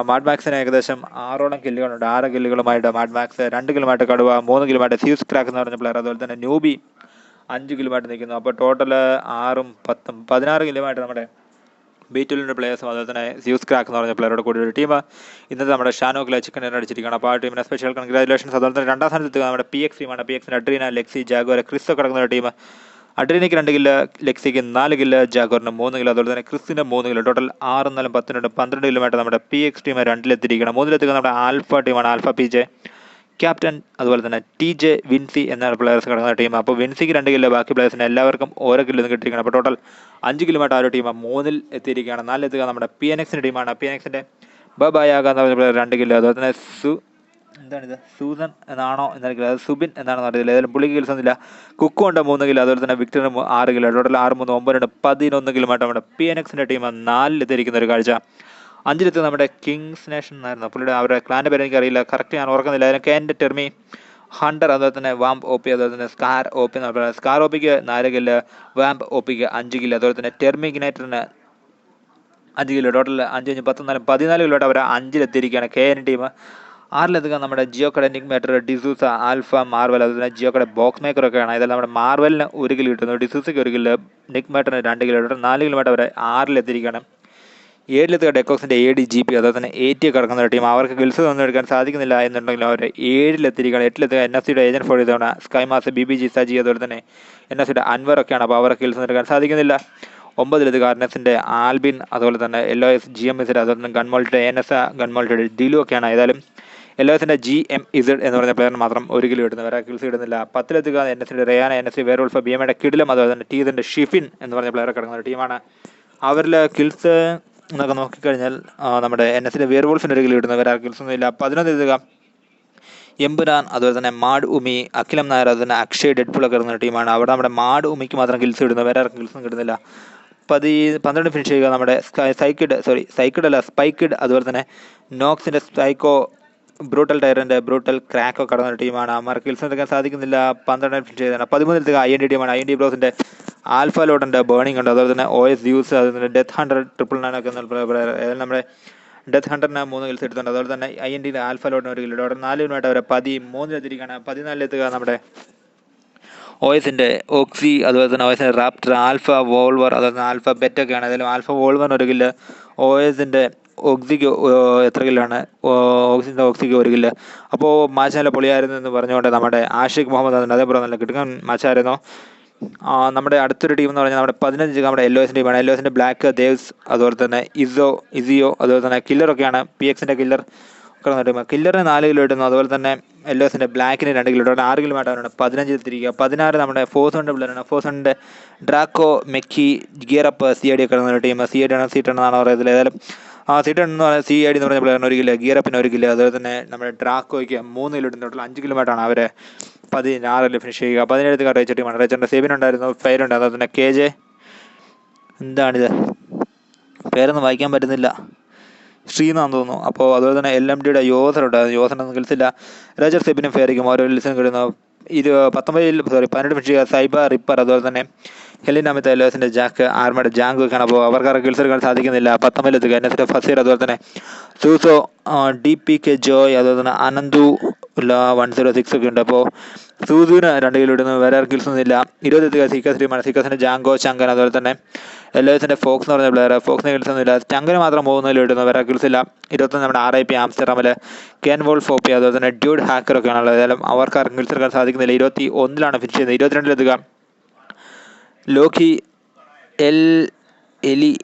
മാഡ്മാക്സിന് ഏകദേശം 6 കില്ലുകളുണ്ട്. 6 കില്ലുകളുമായിട്ട് മാഡ്മാക്സ്, 2 കില്ലുമായിട്ട് കടുവ, 3 കില്ലുമായിട്ട് സ്യൂസ് ക്രാക്ക് എന്ന് പറഞ്ഞ പ്ലെയർ, അതുപോലെ തന്നെ നൂബി 5 കില്ലുമായിട്ട് നിൽക്കുന്നു. അപ്പോൾ ടോട്ടൽ 6ഉം 10ഉം 16 കില്ലുമായിട്ട് നമ്മുടെ B2 പ്ലേയേഴ്സും അതുപോലെ തന്നെ സ്യൂസ് ക്രാക്ക് എന്ന് പറഞ്ഞ പ്ലെയറോട് കൂടി ഒരു ടീം ഇന്നത്തെ നമ്മുടെ ഷാനോക്കിലെ ചിക്കൻ ഡിന്നർ അടിച്ചിരിക്കുകയാണ്. അപ്പോൾ ആ ടീമിനെ സ്പെഷ്യൽ കൺഗ്രാജുലേഷൻസ്. അതുപോലെ തന്നെ 2ാം സ്ഥാനത്ത് നമ്മുടെ PX ടീമാണ്. PXന് അഡ്രീന, ലെക്സി, ജാഗോർ, ക്രിസ് ഒക്കെ കിടക്കുന്ന ഒരു ടീം. അഡ്രീനയ്ക്ക് 2 കില്ല്, ലെക്സിക്ക് 4 കില്ല്, ജാഗോറിന് 3 കില്ല്, അതുപോലെ തന്നെ ക്രിസിന് 3 കില്ല്. ടോട്ടൽ 6, 4, 10, 12 കില്ലുമായിട്ട് നമ്മുടെ PX ടീം 2-ലെത്തിയിരിക്കണം. 3-ലെത്തിക്കുന്ന നമ്മുടെ ആൽഫ ടീമാണ്. ആൽഫ PJ ക്യാപ്റ്റൻ, അതുപോലെ തന്നെ TJ, വിൻസി എന്ന പ്ലെയേഴ്സ് കിടക്കുന്ന ടീം. അപ്പോൾ വിൻസിക്ക് 2 കില്ല്, ബാക്കി പ്ലെയേഴ്സിന് എല്ലാവർക്കും ഓരോ കില്ല് കിട്ടിയിരിക്കണം. അപ്പോൾ ടോട്ടൽ 5 കില്ലുമായിട്ട് ആ ഒരു ടീം 3-ൽ എത്തിയിരിക്കുകയാണ്. 4-ലെത്തുക നമ്മുടെ PNXന്റെ ടീമാണ്. PNXന്റെ ബബായാഗ എന്ന് പറഞ്ഞ പ്ലെയർ 2 കില്ല്, അതുപോലെ തന്നെ സൂസൻ എന്നാണോ എന്നറിയില്ല, അത് സുബിൻ എന്നാണെന്ന് അറിയില്ല. ഏതായാലും പുള്ളിക്ക് കിൽസ് ഒന്നുമില്ല. കുക്കു ഉണ്ട് 3 കില്ല്, അതുപോലെ തന്നെ വിക്ടറിന് 6 കില്ല്. ടോട്ടൽ 6, 3, 9, 11 കില്ലുമായിട്ട് നമ്മുടെ PNXന്റെ ടീം 4-ലെത്തിയിരിക്കുന്ന ഒരു കാഴ്ച. 5-ലെത്തുക നമ്മുടെ കിങ്സ് നേഷൻ എന്നായിരുന്നു പുള്ളിയുടെ അവരുടെ ക്ലാൻ്റെ പേര് എനിക്കറിയില്ല, കറക്റ്റ് ഞാൻ ഓർക്കുന്നില്ല. അതിന് KNന്റെ ടെർമി, ഹണ്ടർ, അതുപോലെ തന്നെ വാംപ് OP, അതുപോലെ തന്നെ സ്കാർ OP എന്ന് പറയുന്നത്. സ്കാർ OPക്ക് 4 കില്ല്, വാംപ് OPക്ക് 5 കില്ല്, അതുപോലെ തന്നെ ടെർമിഗ്നേറ്ററിന് 5 കില്ല്. ടോട്ടൽ 5, 5, 10, 4, 14 കില്ലോട്ട് അവർ 5-ലെത്തിയിരിക്കുകയാണ് KN ടീം. 6-ലെത്തുക നമ്മുടെ ജിയോക്കടെ നിക്മേറ്റർ, ഡിസൂസ, ആൽഫ, മാർവൽ, അതുപോലെ തന്നെ ജിയോക്കടെ ബോക്സ് മേക്കറൊക്കെയാണ്. ഇതെല്ലാം നമ്മുടെ മാർവലിന് 1 കില്ല് കിട്ടുന്നു, ഡിസൂസയ്ക്ക് 1 കില്ല്, നിക്മേറ്ററിന് 2 കില്ല്. ടോട്ടൽ 4 കില്ലുമായിട്ട് അവർ 6-ലെത്തിയിരിക്കുകയാണ്. 7-ലെത്തുക ഡെക്കോക്സിൻ്റെ ADGP, അതുപോലെ തന്നെ AT കിടക്കുന്ന ഒരു ടീം. അവർക്ക് ഗിൽസ് ഒന്നും എടുക്കാൻ സാധിക്കുന്നില്ല എന്നുണ്ടെങ്കിൽ അവർ 7-ലെത്തിയിരിക്കുകയാണ്. 8-ലെത്തുക NSCയുടെ ഏജന്റ് ഫോർ ഇതാണ് സ്കൈമാസ്, BBG, സജി, അതുപോലെ തന്നെ NSCയുടെ അൻവർ ഒക്കെയാണ്. അപ്പോൾ അവർക്ക് ഗിൽസ് എടുക്കാൻ സാധിക്കുന്നില്ല. 9 എൻഎസിൻ്റെ ആൽബിൻ, അതുപോലെ തന്നെ LOS GMZ, അതുപോലെ തന്നെ ഗൺമോൾട്ട് NS ഗൺമോൾട്ട് ഡിലു ഒക്കെയാണ്. ഏതായാലും LOSൻ്റെ GMZ എന്ന് പറഞ്ഞ പ്ലെയറിന് മാത്രം 1 കിലോ ഇടുന്നു, വേറെ കിൽസ് ഇടുന്നില്ല. 10 NSൻ്റെ റയാന, NS വേർവോൾഫ്, BMയുടെ കിടിലം, അതുപോലെ തന്നെ ടീതിൻ്റെ ഷിഫിൻ എന്ന് പറഞ്ഞ പ്ലെയർ കിടക്കുന്ന ഒരു ടീമാണ്. അവരിൽ കിൽസ് എന്നൊക്കെ നോക്കിക്കഴിഞ്ഞാൽ നമ്മുടെ NSൻ്റെ വേർവോൾഫിന് 1 കിലോ ഇടുന്നു, വേറെ കിൽസ് ഒന്നുമില്ല. 11 എമ്പുരാൻ, അതുപോലെ തന്നെ മാഡ് ഉമി, അഖിലം നായർ, അതുപോലെ തന്നെ അക്ഷയ് ഡെഡ്പൂളൊക്കെ കിടന്ന ടീമാണ്. അവിടെ നമ്മുടെ മാഡ് ഉമിക്ക് മാത്രം കിൽസ് ഇടുന്നു, വേറെ ആർക്കും കിൽസൊന്നും കിട്ടുന്നില്ല. 12 ഫിനിഷ് ചെയ്യുക നമ്മുടെ സ്പൈക്കിഡ്, അതുപോലെ തന്നെ നോക്സിൻ്റെ സ്പൈക്കോ, ബ്രൂട്ടൽ ടയറിൻ്റെ ബ്രൂട്ടൽ ക്രാക്കോ കടന്ന ഒരു ടീമാണ്. അമ്മമാർക്ക് കിൽസ് എടുക്കാൻ സാധിക്കുന്നില്ല. 12 ഫിനിഷ് ചെയ്താണ്. 13 IND ടീമാണ്. IND ബ്രോസിൻ്റെ ആൽഫ ലോഡുണ്ട്, ബേണിംഗ് ഉണ്ട്, അതുപോലെ തന്നെ OS യൂസ്, അതുപോലെ തന്നെ ഡെത്ത് ഹണ്ടർ 999 ഒക്കെ ഏതായാലും നമ്മുടെ ഡെത്ത് ഹണ്ടറിന് 3 കിൽസ് എടുത്തുണ്ട്. അതുപോലെ തന്നെ INDയുടെ ആൽഫ ലോഡിന് 1 കിലോ. അവിടെ 4 അവരെ 13 14 നമ്മുടെ OSൻ്റെ ഓക്സി, അതുപോലെ തന്നെ OSൻ്റെ റാപ്റ്റർ, ആൽഫ വോൾവർ, അതുപോലെ തന്നെ ആൽഫ ബെറ്റ് ഒക്കെയാണ്. ഏതായാലും ആൽഫ വോൾവറിന് 1 കിലോ, OSൻ്റെ ഓക്സിക്ക് എത്ര കില്ലാണ്, ഓക്സിൻ്റെ ഓക്സിക്ക് 1 കിലോ. അപ്പോൾ മാച്ച് നല്ല പൊളിയായിരുന്നു എന്ന് പറഞ്ഞുകൊണ്ട് നമ്മുടെ ആഷിഖ് മുഹമ്മദ് അതുണ്ട്, അതേപോലെ നല്ല കിടക്കാൻ മാച്ചായിരുന്നു. നമ്മുടെ അടുത്തൊരു ടീം എന്ന് പറഞ്ഞാൽ നമ്മുടെ 15 നമ്മുടെ LOSൻ്റെ ടീമാണ്. LOSൻ്റെ ബ്ലാക്ക് ദേവ്സ്, അതുപോലെ തന്നെ ഇസിയോ, അതുപോലെ തന്നെ കില്ലറൊക്കെയാണ്. PXൻ്റെ കില്ലർ കിടന്ന ടീം. കില്ലറിന് 4 കിലോ ഇടുന്നു, അതുപോലെ തന്നെ LOSൻ്റെ ബ്ലാക്കിന് 2 കിലോ ഇടുന്നു, 6 കിലോ ആയിട്ടാണ് 15 തിരിക്കുക. 16 നമ്മുടെ ഫോഴ്സോണിൻ്റെ പിള്ളേരാണ്. ഫോഴ്സോണിൻ്റെ ഡ്രാക്കോ, മെക്കി, ഗിയറപ്പ്, CID കിടന്ന ഒരു ടീം. CID ആണ്, സീറ്റ് ആണെന്നാണ് പറയുന്നത്. ഏതായാലും സീറ്റ് എന്ന് പറഞ്ഞാൽ CID എന്ന് പറഞ്ഞ പ്ലെയറിന് 1 കിലോ, ഗിയറപ്പിന് 1 കിലോ, അതുപോലെ തന്നെ നമ്മുടെ ഡ്രാക്കോയ്ക്ക് 3 കിലോ ഇടുന്ന ടോട്ടൽ 5 കിലോ ആയിട്ടാണ് അവർ 16 ഫിനിഷ് ചെയ്യുക. 17 റേച്ചർ ടീമാണ്. റേച്ചറിൻ്റെ സെബിൻ ഉണ്ടായിരുന്നു, ഫയർ ഉണ്ട്, അതുപോലെ തന്നെ KJ, എന്താണിത് പേരൊന്നും വായിക്കാൻ പറ്റുന്നില്ല, ശ്രീനാന്ന് തോന്നുന്നു. അപ്പോൾ അതുപോലെ തന്നെ LMDയുടെ യോസറുണ്ടായിരുന്നു, യോസറൊന്നും കിൽസില്ല. റേച്ചർ സെബിനും ഫെയറിക്കും ഓരോ ലിസിനും കിട്ടുന്നു. 18 ഫിനിഷ് ചെയ്യുക. സൈബർ റിപ്പർ, അതുപോലെ തന്നെ ഹെലിനാമിത്ത, LOSൻ്റെ ജാക്ക്, ആർമയുടെ ജാങ്ക് ഒക്കെയാണ്. അപ്പോൾ അവർക്ക് കിൽസ് എടുക്കാൻ സാധിക്കുന്നില്ല. 19 NSൻ്റെ ഫസീർ, അതുപോലെ തന്നെ സൂസോ, DPK ജോയ്, അതുപോലെ തന്നെ അനന്തു 106 ഒക്കെ ഉണ്ട്. അപ്പോൾ സൂസുവിന് 2 കിലോ ഇടുന്നു, വേറെ കിൽസ് ഒന്നുമില്ല. 20 സീക്കസ് ടീമാണ്. സീക്കസിൻ്റെ ജാങ്കോ, ചങ്കൻ, അതുപോലെ തന്നെ LOSൻ്റെ ഫോക്സ് എന്ന് പറഞ്ഞ പ്ലെയർ, ഫോക്സിന് കിൽസ് ഒന്നുമില്ല. ചങ്കന് മാത്രം 3 കിലോ ഇടുന്നു, വേറെ കിൽസ് ഇല്ല. 21 നമ്മുടെ RIP ആംസ്റ്റർഡാമിൽ കെൻ വോൾഫ്, OP, അതുപോലെ തന്നെ ഡ്യൂഡ് ഹാക്കർ ഒക്കെയാണുള്ളത്. ഏതായാലും അവർക്ക് കിൽസ് എടുക്കാൻ സാധിക്കുന്നില്ല. 21 ഫിനിഷ് ചെയ്യുന്നത്. 22 ലോക്കി,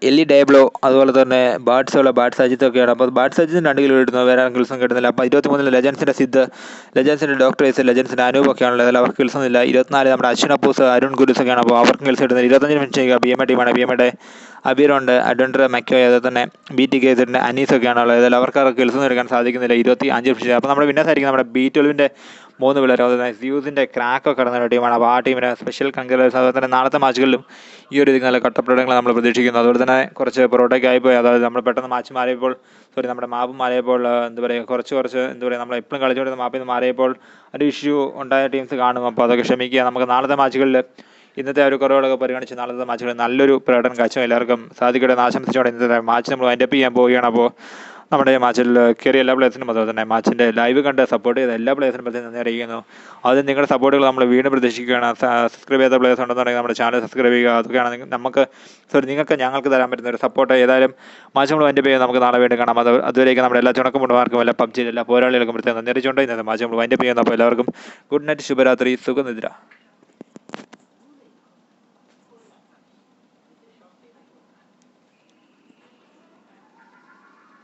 എലി ഡേബ്ലോ, അതുപോലെ തന്നെ ബാഡ്സ് അജിത്ത് ഒക്കെയാണ്. അപ്പോൾ ബാഡ്സ് അജിത്തിന് 2 കിലോ ഇടുന്നു, വേറെ കിൽസും കിട്ടുന്നില്ല. അപ്പോൾ 23 ലെജൻസിൻ്റെ സിദ്ധ്, ലെജൻസിൻ്റെ ഡോക്ടറേസ്, ലെജൻസിൻ്റെ അനൂപ് ഒക്കെയാണുള്ളത്. അതിൽ അവർക്ക് കിൽസ് ഒന്നുമില്ല. 24 നമ്മുടെ അശ്വിൻ അപ്പൂസ്, അരുൺ ഗുരുസ് ഒക്കെയാണ്. അപ്പോൾ അവർക്ക് കിൽസ് ഇടുന്നത്. 25 ഫിനിഷ് ചെയ്യുക. BMA ടീമാണ്. BMയുടെ അബീറുണ്ട്, അഡ്വൻഡർ മക്കോയ്, അതുപോലെ തന്നെ BTKസിൻ്റെ അനീസ് ഒക്കെയാണുള്ളത്. അതിൽ അവർക്ക് കിൽസ് ഒന്നും എടുക്കാൻ സാധിക്കുന്നില്ല. 25 ഫിനിഷ് ചെയ്യുക. അപ്പോൾ നമ്മുടെ വിന്നേഴ്സ് ആയിരിക്കും നമ്മുടെ B12ൻ്റെ 3 പിള്ളേർ, അതുപോലെ തന്നെ സ്യൂസിൻ്റെ ക്രാക്കൊക്കെ കടന്ന ഒരു ടീമാണ്. അപ്പോൾ ആ ടീമിന് സ്പെഷ്യൽ കൺഗ്രാജുലേഷൻസ്. അതുപോലെ തന്നെ നാളത്തെ മാച്ചുകളിലും ഈ ഒരു നല്ല കട്ടപ്രകടനങ്ങൾ നമ്മൾ പ്രതീക്ഷിക്കുന്നു. അതുപോലെ തന്നെ കുറച്ച് പൊറോട്ടയ്ക്ക് ആയിപ്പോയി, അതായത് നമ്മൾ പെട്ടെന്ന് മാച്ച് മാറിയപ്പോൾ നമ്മുടെ മാപ്പ് മാറിയപ്പോൾ എന്താ പറയുക, കുറച്ച് എന്താ പറയുക, നമ്മൾ എപ്പോഴും കളിച്ചുകൊണ്ടിരുന്ന മാപ്പിൽ നിന്ന് മാറിയപ്പോൾ ഒരു ഇഷ്യൂ ഉണ്ടായ ടീംസ് കാണും. അപ്പോൾ അതൊക്കെ ക്ഷമിക്കുക. നമുക്ക് നാളത്തെ മാച്ചുകളിൽ ഇന്നത്തെ ഒരു കുറവുകളൊക്കെ പരിഗണിച്ച് നാളത്തെ മാച്ചുകളിൽ നല്ലൊരു പ്രകടനം കാഴ്ച എല്ലാവർക്കും സാധിക്കട്ടെ എന്ന് ആശംസിച്ചുകൊണ്ട് ഇന്നത്തെ മാച്ച് നമ്മൾ വൈൻഡപ്പ് ചെയ്യാൻ പോവുകയാണ്. അപ്പോൾ നമ്മുടെ മാച്ചിൽ കയറിയ എല്ലാ പ്ലേയേഴ്സിനും, അതുപോലെ തന്നെ മാച്ചിൻ്റെ ലൈവ് കണ്ട് സപ്പോർട്ട് ചെയ്ത എല്ലാ പ്ലേയേഴ്സിനും പറ്റി നന്ദി അറിയിക്കുന്നു. അത് നിങ്ങളുടെ സപ്പോർട്ടുകൾ നമ്മൾ വീണ്ടും പ്രതീക്ഷിക്കുകയാണ്. സബ്സ്ക്രൈബ് ചെയ്ത പ്ലേയേഴ്സ് ഉണ്ടെന്നുണ്ടെങ്കിൽ നമ്മുടെ ചാനൽ സബ്സ്ക്രൈബ് ചെയ്യുക. അതൊക്കെയാണ് നിങ്ങൾക്ക് ഞങ്ങൾക്ക് തരാൻ പറ്റുന്ന ഒരു സപ്പോർട്ട്. ഏതായാലും മാച്ച് നമ്മൾ വൈൻഡപ്പ് ചെയ്യാൻ നമുക്ക് നാളെ വീണ്ടും കാണാം. അതുവരേക്കും നമ്മുടെ എല്ലാ ചുണക്കമുണ്ടമാർക്കും, എല്ലാ PUBG എല്ലാ പോരാളികൾക്കും പ്രത്യേകം നന്ദി അറിയിച്ചുകൊണ്ട് ഇന്നത്തെ മാച്ച് നമ്മൾ വൈൻഡപ്പ് ചെയ്യുന്നു. അപ്പോൾ എല്ലാവർക്കും ഗുഡ് നൈറ്റ്, ശുഭരാത്രി, സുഖനിദ്ര.